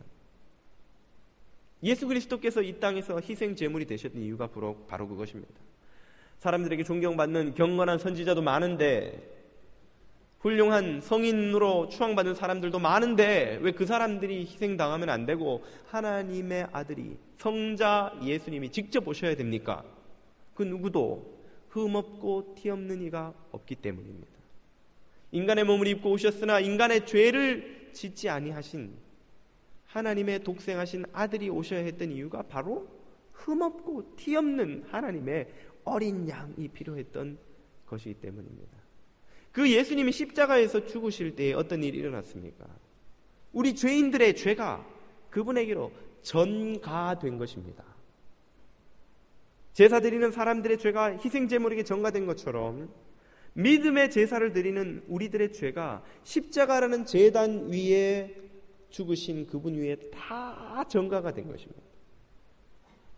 [SPEAKER 1] 예수 그리스도께서 이 땅에서 희생 제물이 되셨던 이유가 바로 그것입니다. 사람들에게 존경받는 경건한 선지자도 많은데, 훌륭한 성인으로 추앙받는 사람들도 많은데 왜 그 사람들이 희생당하면 안 되고 하나님의 아들이 성자 예수님이 직접 오셔야 됩니까? 그 누구도 흠없고 티 없는 이가 없기 때문입니다. 인간의 몸을 입고 오셨으나 인간의 죄를 짓지 아니하신 하나님의 독생하신 아들이 오셔야 했던 이유가 바로 흠없고 티 없는 하나님의 어린 양이 필요했던 것이기 때문입니다. 그 예수님이 십자가에서 죽으실 때에 어떤 일이 일어났습니까? 우리 죄인들의 죄가 그분에게로 전가된 것입니다. 제사 드리는 사람들의 죄가 희생제물에게 전가된 것처럼 믿음의 제사를 드리는 우리들의 죄가 십자가라는 제단 위에 죽으신 그분 위에 다 전가가 된 것입니다.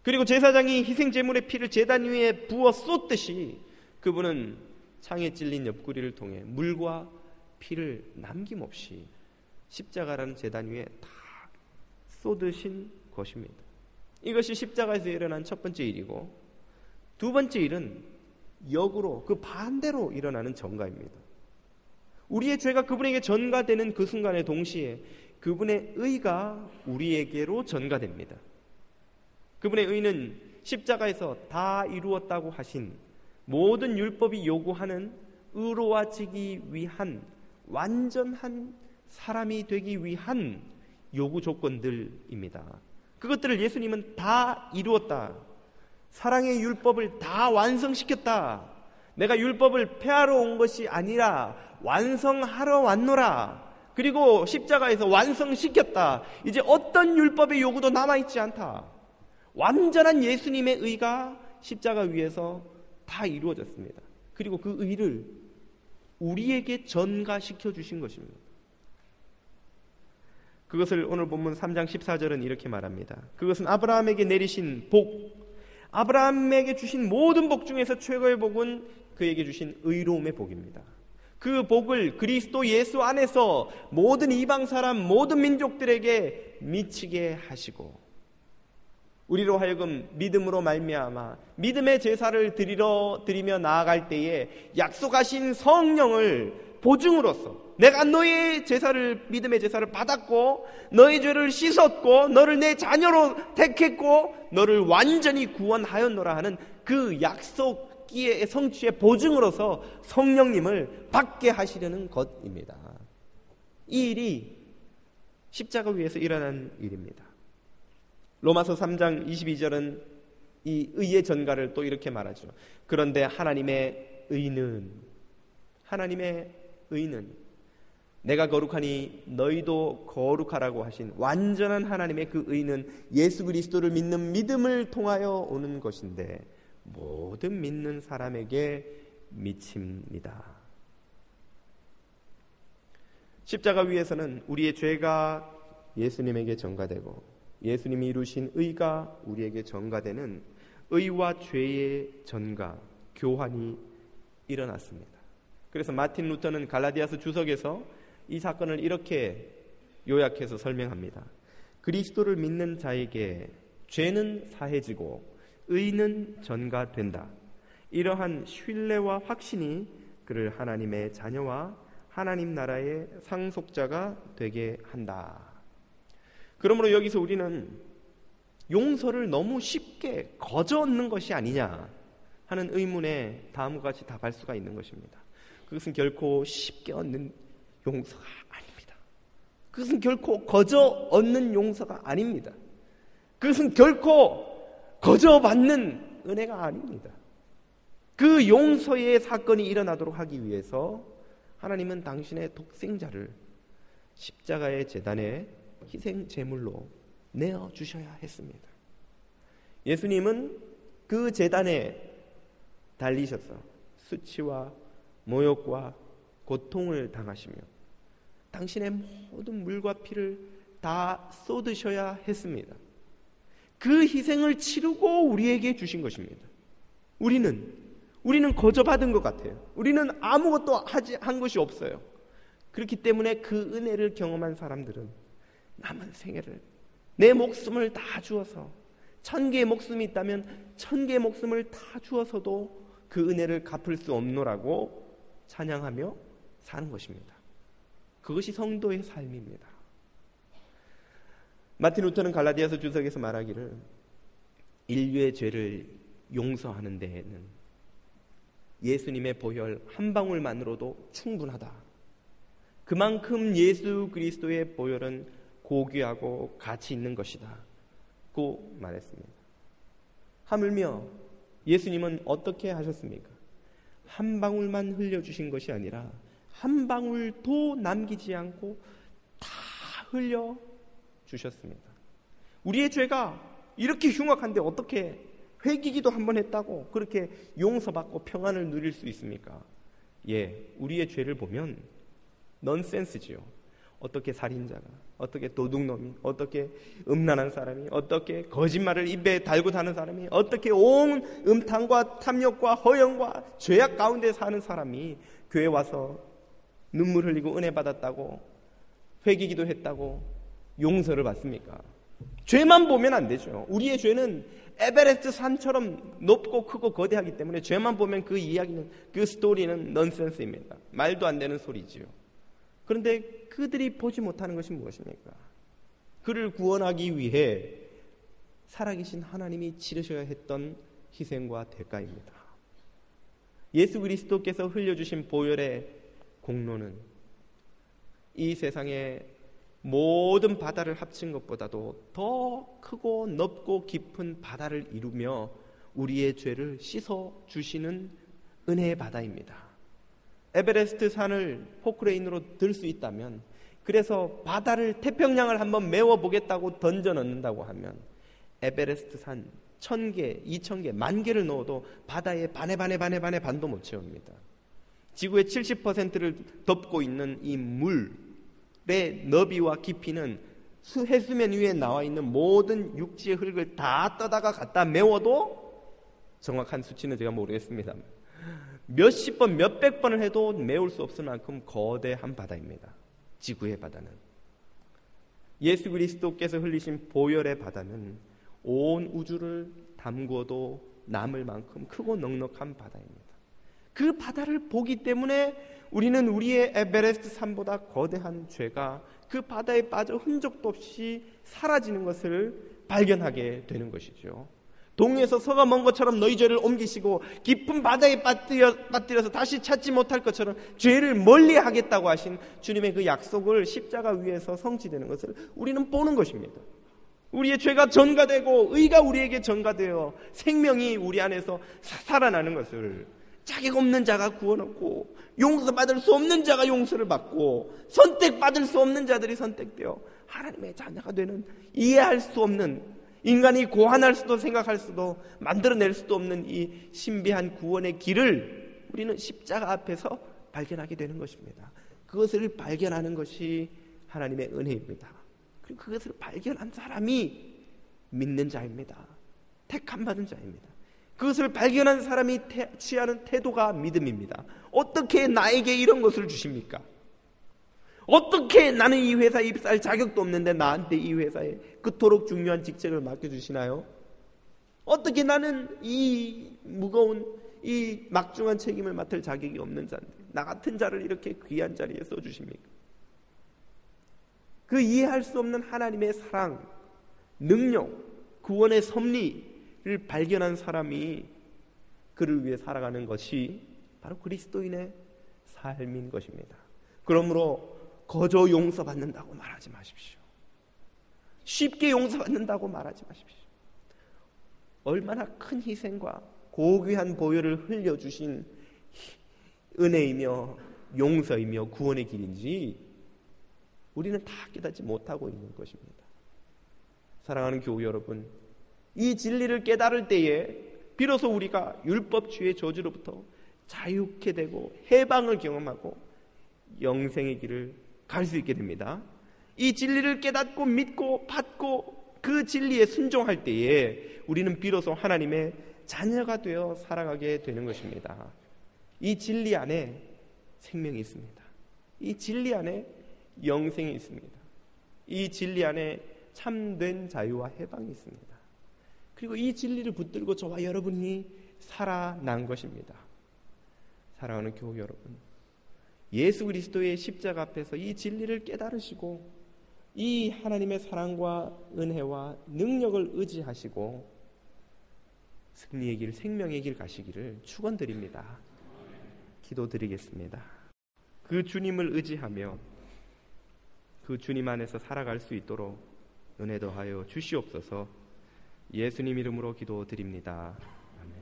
[SPEAKER 1] 그리고 제사장이 희생제물의 피를 제단 위에 부어 쏟듯이 그분은 창에 찔린 옆구리를 통해 물과 피를 남김없이 십자가라는 제단 위에 다 쏟으신 것입니다. 이것이 십자가에서 일어난 첫 번째 일이고, 두 번째 일은 역으로 그 반대로 일어나는 전가입니다. 우리의 죄가 그분에게 전가되는 그 순간에 동시에 그분의 의가 우리에게로 전가됩니다. 그분의 의는 십자가에서 다 이루었다고 하신 모든 율법이 요구하는 의로워지기 위한 완전한 사람이 되기 위한 요구 조건들입니다. 그것들을 예수님은 다 이루었다. 사랑의 율법을 다 완성시켰다. 내가 율법을 폐하러 온 것이 아니라 완성하러 왔노라. 그리고 십자가에서 완성시켰다. 이제 어떤 율법의 요구도 남아있지 않다. 완전한 예수님의 의가 십자가 위에서 다 이루어졌습니다. 그리고 그 의를 우리에게 전가시켜 주신 것입니다. 그것을 오늘 본문 3장 14절은 이렇게 말합니다. 그것은 아브라함에게 내리신 복, 아브라함에게 주신 모든 복 중에서 최고의 복은 그에게 주신 의로움의 복입니다. 그 복을 그리스도 예수 안에서 모든 이방 사람, 모든 민족들에게 미치게 하시고, 우리로 하여금 믿음으로 말미암아 믿음의 제사를 드리며 나아갈 때에 약속하신 성령을 보증으로써 내가 너의 제사를, 믿음의 제사를 받았고 너의 죄를 씻었고 너를 내 자녀로 택했고 너를 완전히 구원하였노라 하는 그 약속기의 성취의 보증으로서 성령님을 받게 하시려는 것입니다. 이 일이 십자가 위에서 일어난 일입니다. 로마서 3장 22절은 이 의의 전가를 또 이렇게 말하죠. 그런데 하나님의 의는 내가 거룩하니 너희도 거룩하라고 하신 완전한 하나님의 그 의는 예수 그리스도를 믿는 믿음을 통하여 오는 것인데 모든 믿는 사람에게 미칩니다. 십자가 위에서는 우리의 죄가 예수님에게 전가되고 예수님이 이루신 의가 우리에게 전가되는 의와 죄의 전가, 교환이 일어났습니다. 그래서 마틴 루터는 갈라디아서 주석에서 이 사건을 이렇게 요약해서 설명합니다. 그리스도를 믿는 자에게 죄는 사해지고 의는 전가된다. 이러한 신뢰와 확신이 그를 하나님의 자녀와 하나님 나라의 상속자가 되게 한다. 그러므로 여기서 우리는 용서를 너무 쉽게 거저 얻는 것이 아니냐 하는 의문에 다음과 같이 답할 수가 있는 것입니다. 그것은 결코 쉽게 얻는 용서가 아닙니다. 그것은 결코 거저 얻는 용서가 아닙니다. 그것은 결코 거저 받는 은혜가 아닙니다. 그 용서의 사건이 일어나도록 하기 위해서 하나님은 당신의 독생자를 십자가의 제단에 희생 제물로 내어주셔야 했습니다. 예수님은 그 제단에 달리셔서 수치와 모욕과 고통을 당하시며 당신의 모든 물과 피를 다 쏟으셔야 했습니다. 그 희생을 치르고 우리에게 주신 것입니다. 우리는 거저 받은 것 같아요. 우리는 아무것도 한 것이 없어요. 그렇기 때문에 그 은혜를 경험한 사람들은 남은 생애를 내 목숨을 다 주어서 1000개의 목숨이 있다면 1000개의 목숨을 다 주어서도 그 은혜를 갚을 수 없노라고 찬양하며 사는 것입니다. 그것이 성도의 삶입니다. 마틴 루터는 갈라디아서 주석에서 말하기를 인류의 죄를 용서하는 데에는 예수님의 보혈 한 방울만으로도 충분하다. 그만큼 예수 그리스도의 보혈은 고귀하고 가치 있는 것이다 고 말했습니다. 하물며 예수님은 어떻게 하셨습니까? 한 방울만 흘려주신 것이 아니라 한 방울도 남기지 않고 다 흘려주셨습니다. 우리의 죄가 이렇게 흉악한데 어떻게 회개기도 한번 했다고 그렇게 용서받고 평안을 누릴 수 있습니까? 우리의 죄를 보면 넌센스지요. 어떻게 살인자가, 어떻게 도둑놈이, 어떻게 음란한 사람이, 어떻게 거짓말을 입에 달고 사는 사람이, 어떻게 온 음탕과 탐욕과 허영과 죄악 가운데 사는 사람이 교회 와서 눈물 흘리고 은혜 받았다고 회개기도 했다고 용서를 받습니까? 죄만 보면 안 되죠. 우리의 죄는 에베레스트 산처럼 높고 크고 거대하기 때문에 죄만 보면 그 이야기는, 그 스토리는 넌센스입니다. 말도 안 되는 소리지요. 그런데 그들이 보지 못하는 것이 무엇입니까? 그를 구원하기 위해 살아계신 하나님이 치르셔야 했던 희생과 대가입니다. 예수 그리스도께서 흘려주신 보혈의 공로는 이 세상의 모든 바다를 합친 것보다도 더 크고 넓고 깊은 바다를 이루며 우리의 죄를 씻어주시는 은혜의 바다입니다. 에베레스트 산을 포크레인으로 들 수 있다면, 그래서 바다를, 태평양을 한번 메워보겠다고 던져 넣는다고 하면 에베레스트 산 1000개, 2000개, 10,000개를 넣어도 바다의 반도 못 채웁니다. 지구의 70%를 덮고 있는 이 물의 너비와 깊이는 해수면 위에 나와 있는 모든 육지의 흙을 다 떠다가 갖다 메워도, 정확한 수치는 제가 모르겠습니다, 몇십 번, 몇백 번을 해도 메울 수 없을 만큼 거대한 바다입니다. 지구의 바다는. 예수 그리스도께서 흘리신 보혈의 바다는 온 우주를 담궈도 남을 만큼 크고 넉넉한 바다입니다. 그 바다를 보기 때문에 우리는 우리의 에베레스트 산보다 거대한 죄가 그 바다에 빠져 흔적도 없이 사라지는 것을 발견하게 되는 것이죠. 동에서 서가 먼 것처럼 너희 죄를 옮기시고 깊은 바다에 빠뜨려서 다시 찾지 못할 것처럼 죄를 멀리 하겠다고 하신 주님의 그 약속을 십자가 위에서 성취되는 것을 우리는 보는 것입니다. 우리의 죄가 전가되고 의가 우리에게 전가되어 생명이 우리 안에서 살아나는 것을, 자격 없는 자가 구원 얻고 용서받을 수 없는 자가 용서를 받고 선택받을 수 없는 자들이 선택되어 하나님의 자녀가 되는, 이해할 수 없는, 인간이 고안할 수도 생각할 수도 만들어낼 수도 없는 이 신비한 구원의 길을 우리는 십자가 앞에서 발견하게 되는 것입니다. 그것을 발견하는 것이 하나님의 은혜입니다. 그리고 그것을 발견한 사람이 믿는 자입니다. 택함 받은 자입니다. 그것을 발견한 사람이 취하는 태도가 믿음입니다. 어떻게 나에게 이런 것을 주십니까? 어떻게 나는 이 회사에 입사할 자격도 없는데 나한테 이 회사에 그토록 중요한 직책을 맡겨주시나요? 어떻게 나는 이 무거운, 이 막중한 책임을 맡을 자격이 없는 자인데 나 같은 자를 이렇게 귀한 자리에 써주십니까? 그 이해할 수 없는 하나님의 사랑, 능력, 구원의 섭리를 발견한 사람이 그를 위해 살아가는 것이 바로 그리스도인의 삶인 것입니다. 그러므로 거저 용서받는다고 말하지 마십시오. 쉽게 용서받는다고 말하지 마십시오. 얼마나 큰 희생과 고귀한 보혈을 흘려주신 은혜이며 용서이며 구원의 길인지 우리는 다 깨닫지 못하고 있는 것입니다. 사랑하는 교우 여러분, 이 진리를 깨달을 때에 비로소 우리가 율법주의 저주로부터 자유케 되고 해방을 경험하고 영생의 길을 갈 수 있게 됩니다. 이 진리를 깨닫고 믿고 받고 그 진리에 순종할 때에 우리는 비로소 하나님의 자녀가 되어 살아가게 되는 것입니다. 이 진리 안에 생명이 있습니다. 이 진리 안에 영생이 있습니다. 이 진리 안에 참된 자유와 해방이 있습니다. 그리고 이 진리를 붙들고 저와 여러분이 살아난 것입니다. 사랑하는 교우 여러분, 예수 그리스도의 십자가 앞에서 이 진리를 깨달으시고 이 하나님의 사랑과 은혜와 능력을 의지하시고 승리의 길, 생명의 길 가시기를 축원드립니다. 기도드리겠습니다. 그 주님을 의지하며 그 주님 안에서 살아갈 수 있도록 은혜 더하여 주시옵소서. 예수님 이름으로 기도드립니다. 아멘.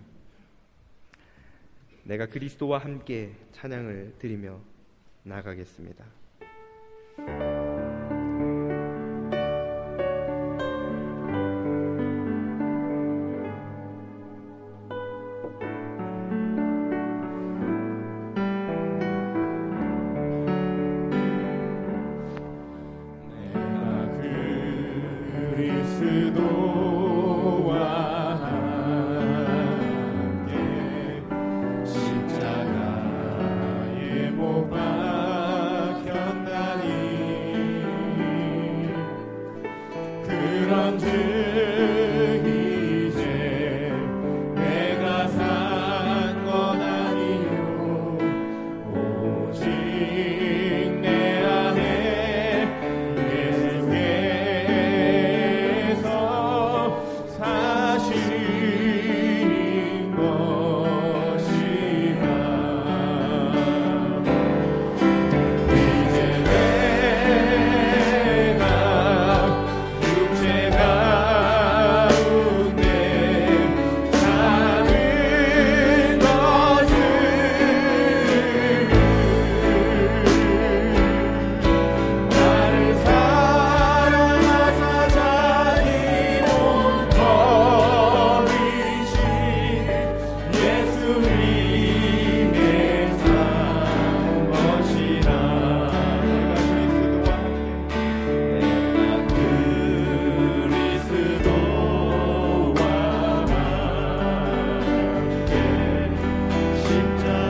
[SPEAKER 1] 내가 그리스도와 함께 찬양을 드리며 나가겠습니다.
[SPEAKER 2] 그리스도와 함께 십자가에 못 박혔나니 그런즉 이제 내가 산 건 아니요 오직 내 안에 예수께서 사신 것이라. 이제 내가 육체 가운데 사는 것을 나를 사랑하사 자기 몸 버리신 예수 위에 산 것이라. 내가 그리스도와 함께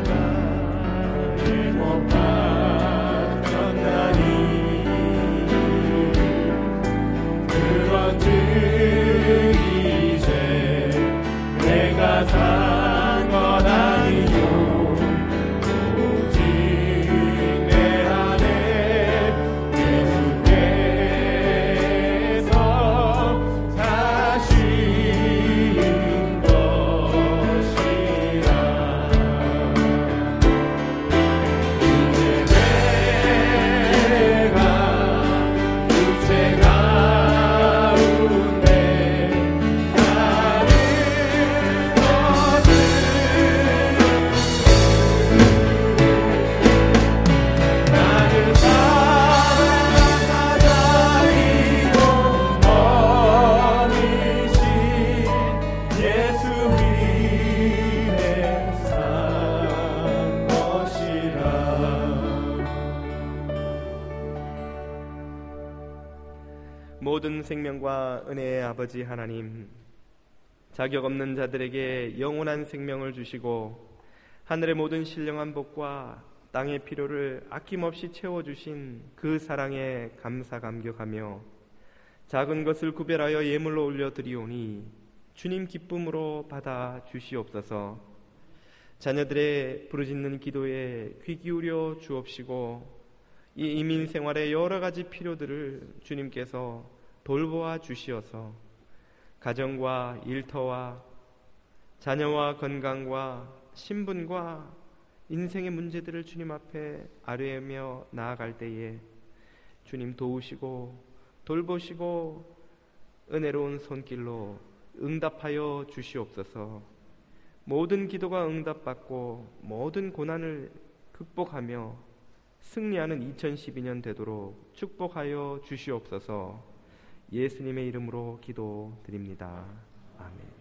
[SPEAKER 2] 십자가에 못 박혔나니 그런즉 이제 내가 산 건 아니요 오직 내 안에 예수께서 사신 것이라. 이제 내가 육체 가운데 사는 것을 나를 사랑하사 자기 몸 버리신 예수 위에 산 것이라.
[SPEAKER 1] 모든 생명과 은혜의 아버지 하나님, 자격 없는 자들에게 영원한 생명을 주시고 하늘의 모든 신령한 복과 땅의 필요를 아낌없이 채워주신 그 사랑에 감사 감격하며 작은 것을 구별하여 예물로 올려드리오니 주님 기쁨으로 받아 주시옵소서. 자녀들의 부르짖는 기도에 귀 기울여 주옵시고 이 이민 생활의 여러 가지 필요들을 주님께서 돌보아 주시어서 가정과 일터와 자녀와 건강과 신분과 인생의 문제들을 주님 앞에 아뢰며 나아갈 때에 주님 도우시고 돌보시고 은혜로운 손길로 응답하여 주시옵소서. 모든 기도가 응답받고 모든 고난을 극복하며 승리하는 2012년 되도록 축복하여 주시옵소서. 예수님의 이름으로 기도드립니다. 아멘.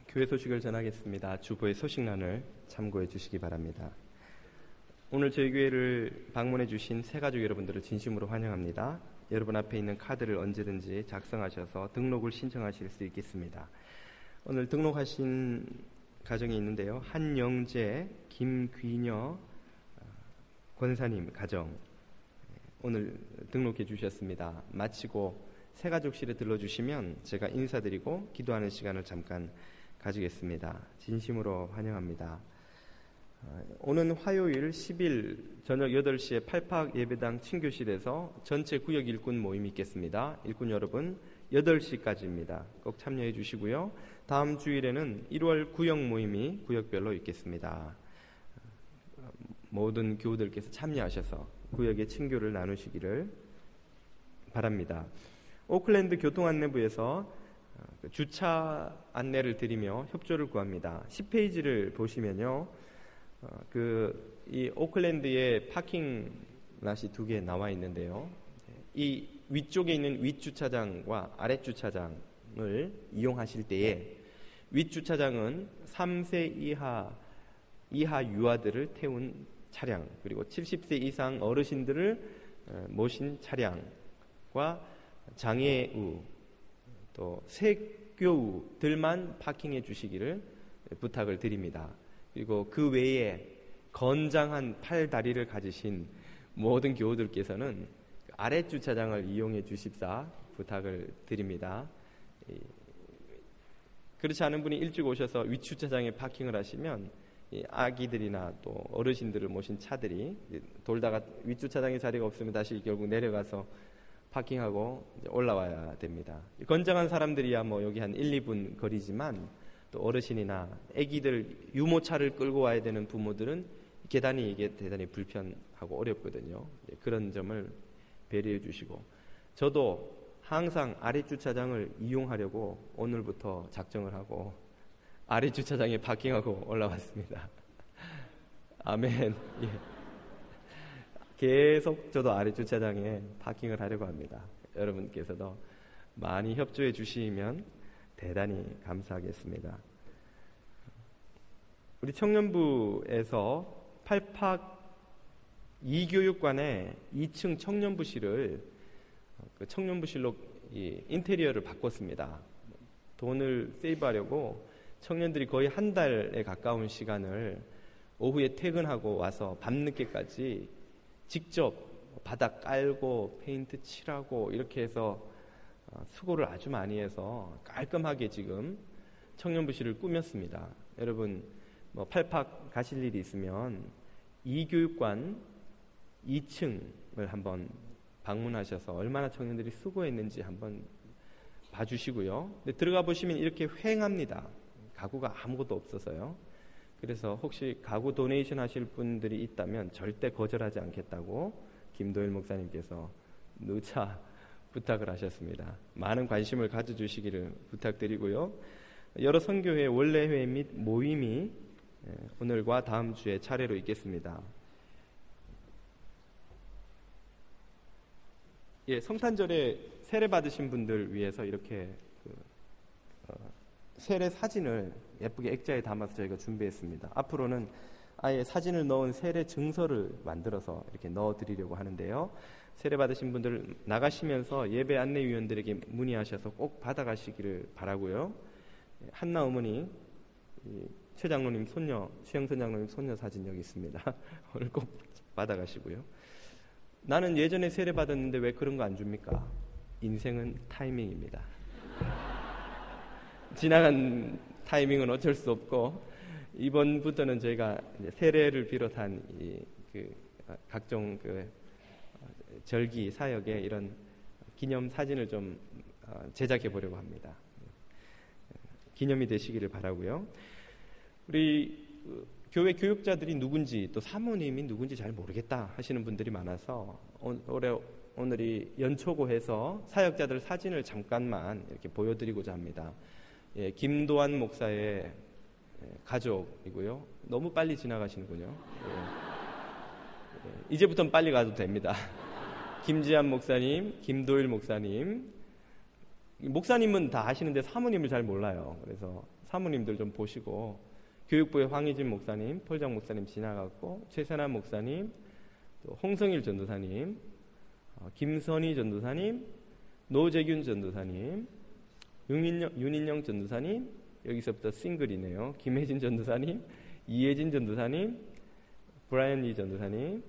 [SPEAKER 1] 교회 소식을 전하겠습니다. 주보의 소식란을 참고해 주시기 바랍니다. 오늘 저희 교회를 방문해 주신 새가족 여러분들을 진심으로 환영합니다. 여러분 앞에 있는 카드를 언제든지 작성하셔서 등록을 신청하실 수 있겠습니다. 오늘 등록하신 가정이 있는데요. 한영재, 김귀녀 권사님 가정 오늘 등록해 주셨습니다. 마치고 새가족실에 들러주시면 제가 인사드리고 기도하는 시간을 잠깐 가지겠습니다. 진심으로 환영합니다. 오는 화요일 10일 저녁 8시에 팔팍 예배당 친교실에서 전체 구역 일꾼 모임이 있겠습니다. 일꾼 여러분 8시까지입니다. 꼭 참여해 주시고요. 다음 주일에는 1월 구역 모임이 구역별로 있겠습니다. 모든 교우들께서 참여하셔서 구역의 친교를 나누시기를 바랍니다. 오클랜드 교통안내부에서 주차 안내를 드리며 협조를 구합니다. 10페이지를 보시면요, 이 오클랜드에 파킹 랏이 2개 나와 있는데요. 이 위쪽에 있는 윗주차장과 아랫주차장을 이용하실 때에 윗주차장은 3세 이하 유아들을 태운 차량, 그리고 70세 이상 어르신들을 모신 차량과 장애우, 또 세교우들만 파킹해 주시기를 부탁을 드립니다. 그리고 그 외에 건장한 팔다리를 가지신 모든 교우들께서는 아랫 주차장을 이용해 주십사 부탁을 드립니다. 그렇지 않은 분이 일찍 오셔서 윗주차장에 파킹을 하시면 아기들이나 또 어르신들을 모신 차들이 돌다가 윗주차장에 자리가 없으면 다시 결국 내려가서 파킹하고 올라와야 됩니다. 건장한 사람들이야 뭐 여기 한 1, 2분 거리지만 또 어르신이나 아기들 유모차를 끌고 와야 되는 부모들은 계단이 이게 대단히 불편하고 어렵거든요. 그런 점을 배려해 주시고, 저도 항상 아랫주차장을 이용하려고 오늘부터 작정을 하고 아랫주차장에 파킹하고 올라왔습니다. 아멘. 예. 계속 저도 아랫주차장에 파킹을 하려고 합니다. 여러분께서도 많이 협조해 주시면 대단히 감사하겠습니다. 우리 청년부에서 팔팍 2교육관에 2층 청년부실을 청년부실로 인테리어를 바꿨습니다. 돈을 세이브하려고 청년들이 거의 한 달에 가까운 시간을 오후에 퇴근하고 와서 밤늦게까지 직접 바닥 깔고 페인트 칠하고 이렇게 해서 수고를 아주 많이 해서 깔끔하게 지금 청년부실을 꾸몄습니다. 여러분 뭐 팔팍 가실 일이 있으면 이 교육관 2층을 한번 방문하셔서 얼마나 청년들이 수고했는지 한번 봐주시고요. 근데 들어가 보시면 이렇게 휑합니다. 가구가 아무것도 없어서요. 그래서 혹시 가구 도네이션 하실 분들이 있다면 절대 거절하지 않겠다고 김도일 목사님께서 누차 부탁을 하셨습니다. 많은 관심을 가져주시기를 부탁드리고요. 여러 선교회 원래회 및 모임이 오늘과 다음 주에 차례로 있겠습니다. 예, 성탄절에 세례 받으신 분들 위해서 이렇게 세례 사진을 예쁘게 액자에 담아서 저희가 준비했습니다. 앞으로는 아예 사진을 넣은 세례 증서를 만들어서 이렇게 넣어드리려고 하는데요. 세례 받으신 분들 나가시면서 예배 안내위원들에게 문의하셔서 꼭 받아가시기를 바라고요. 한나 어머니, 최 장로님 손녀, 최영선 장로님 손녀 사진 여기 있습니다. 오늘 꼭 받아가시고요. 나는 예전에 세례 받았는데 왜 그런 거 안 줍니까? 인생은 타이밍입니다. 지나간 타이밍은 어쩔 수 없고, 이번부터는 저희가 세례를 비롯한 각종 절기 사역에 이런 기념 사진을 좀 제작해 보려고 합니다. 기념이 되시기를 바라고요. 우리 교회 교육자들이 누군지 또 사모님이 누군지 잘 모르겠다 하시는 분들이 많아서 오늘이 연초고해서 사역자들 사진을 잠깐만 이렇게 보여드리고자 합니다. 김도환 목사의 가족이고요. 너무 빨리 지나가시는군요. 이제부터는 빨리 가도 됩니다. 김지한 목사님, 김도일 목사님. 목사님은 다 아시는데 사모님을 잘 몰라요. 그래서 사모님들 좀 보시고, 교육부의 황희진 목사님, 폴장 목사님 지나갔고, 최선한 목사님, 또 홍성일 전도사님, 김선희 전도사님, 노재균 전도사님, 윤인영 전도사님, 여기서부터 싱글이네요. 김혜진 전도사님, 이혜진 전도사님, 브라이언 리 전도사님,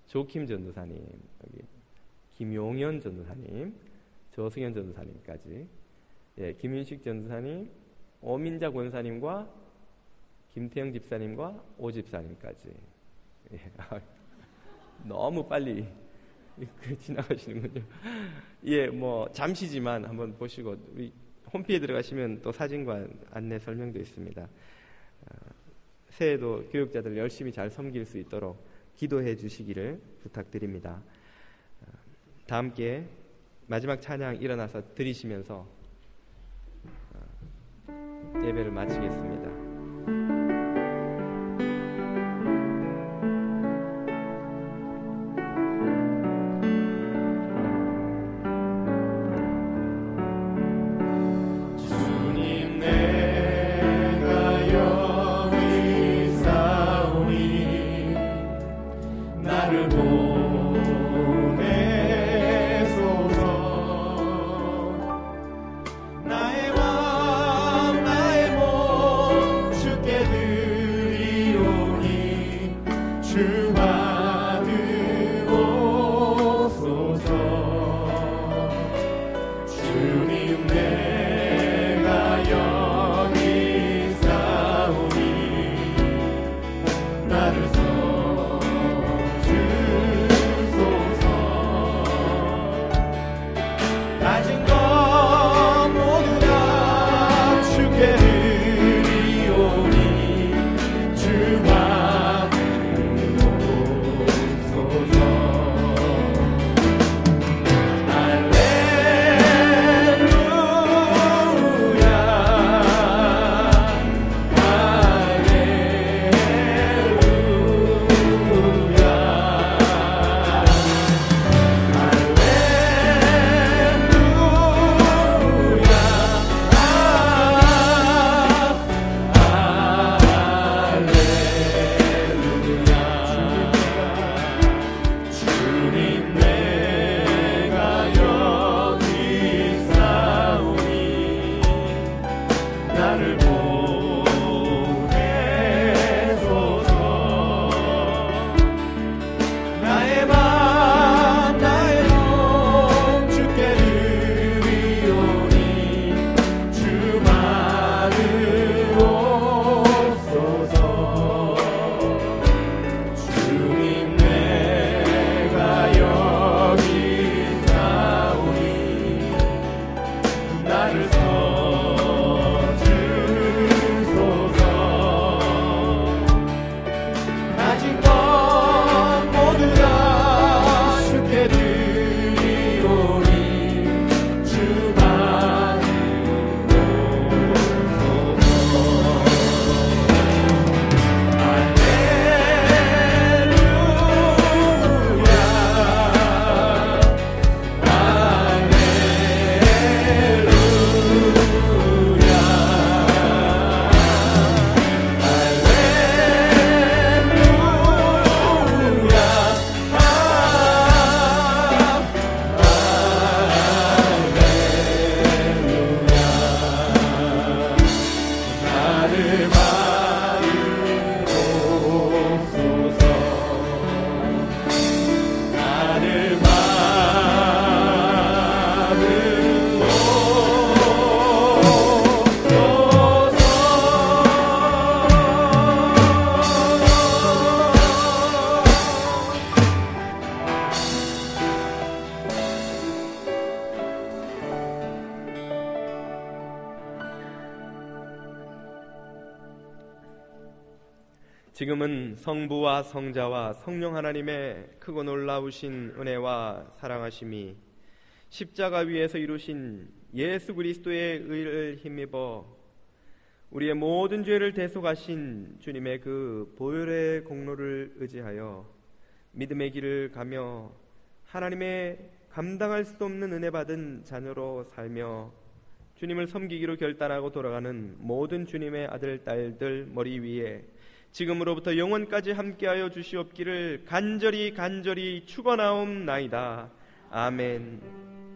[SPEAKER 1] 조킴 전도사님, 여기 김용현 전도사님, 조승현 전도사님까지, 김윤식 전도사님, 오민자 권사님과 김태영 집사님과 오 집사님까지. 너무 빨리 지나가시는군요. 뭐 잠시지만 한번 보시고, 우리 홈페이지에 들어가시면 또 사진과 안내 설명도 있습니다. 새해에도 교육자들 열심히 잘 섬길 수 있도록 기도해 주시기를 부탁드립니다. 다 함께 마지막 찬양 일어나서 드리시면서 예배를 마치겠습니다. 지금은 성부와 성자와 성령 하나님의 크고 놀라우신 은혜와 사랑하심이 십자가 위에서 이루신 예수 그리스도의 의를 힘입어 우리의 모든 죄를 대속하신 주님의 그 보혈의 공로를 의지하여 믿음의 길을 가며 하나님의 감당할 수 없는 은혜 받은 자녀로 살며 주님을 섬기기로 결단하고 돌아가는 모든 주님의 아들 딸들 머리 위에 지금으로부터 영원까지 함께하여 주시옵기를 간절히 축원하옵나이다. 아멘.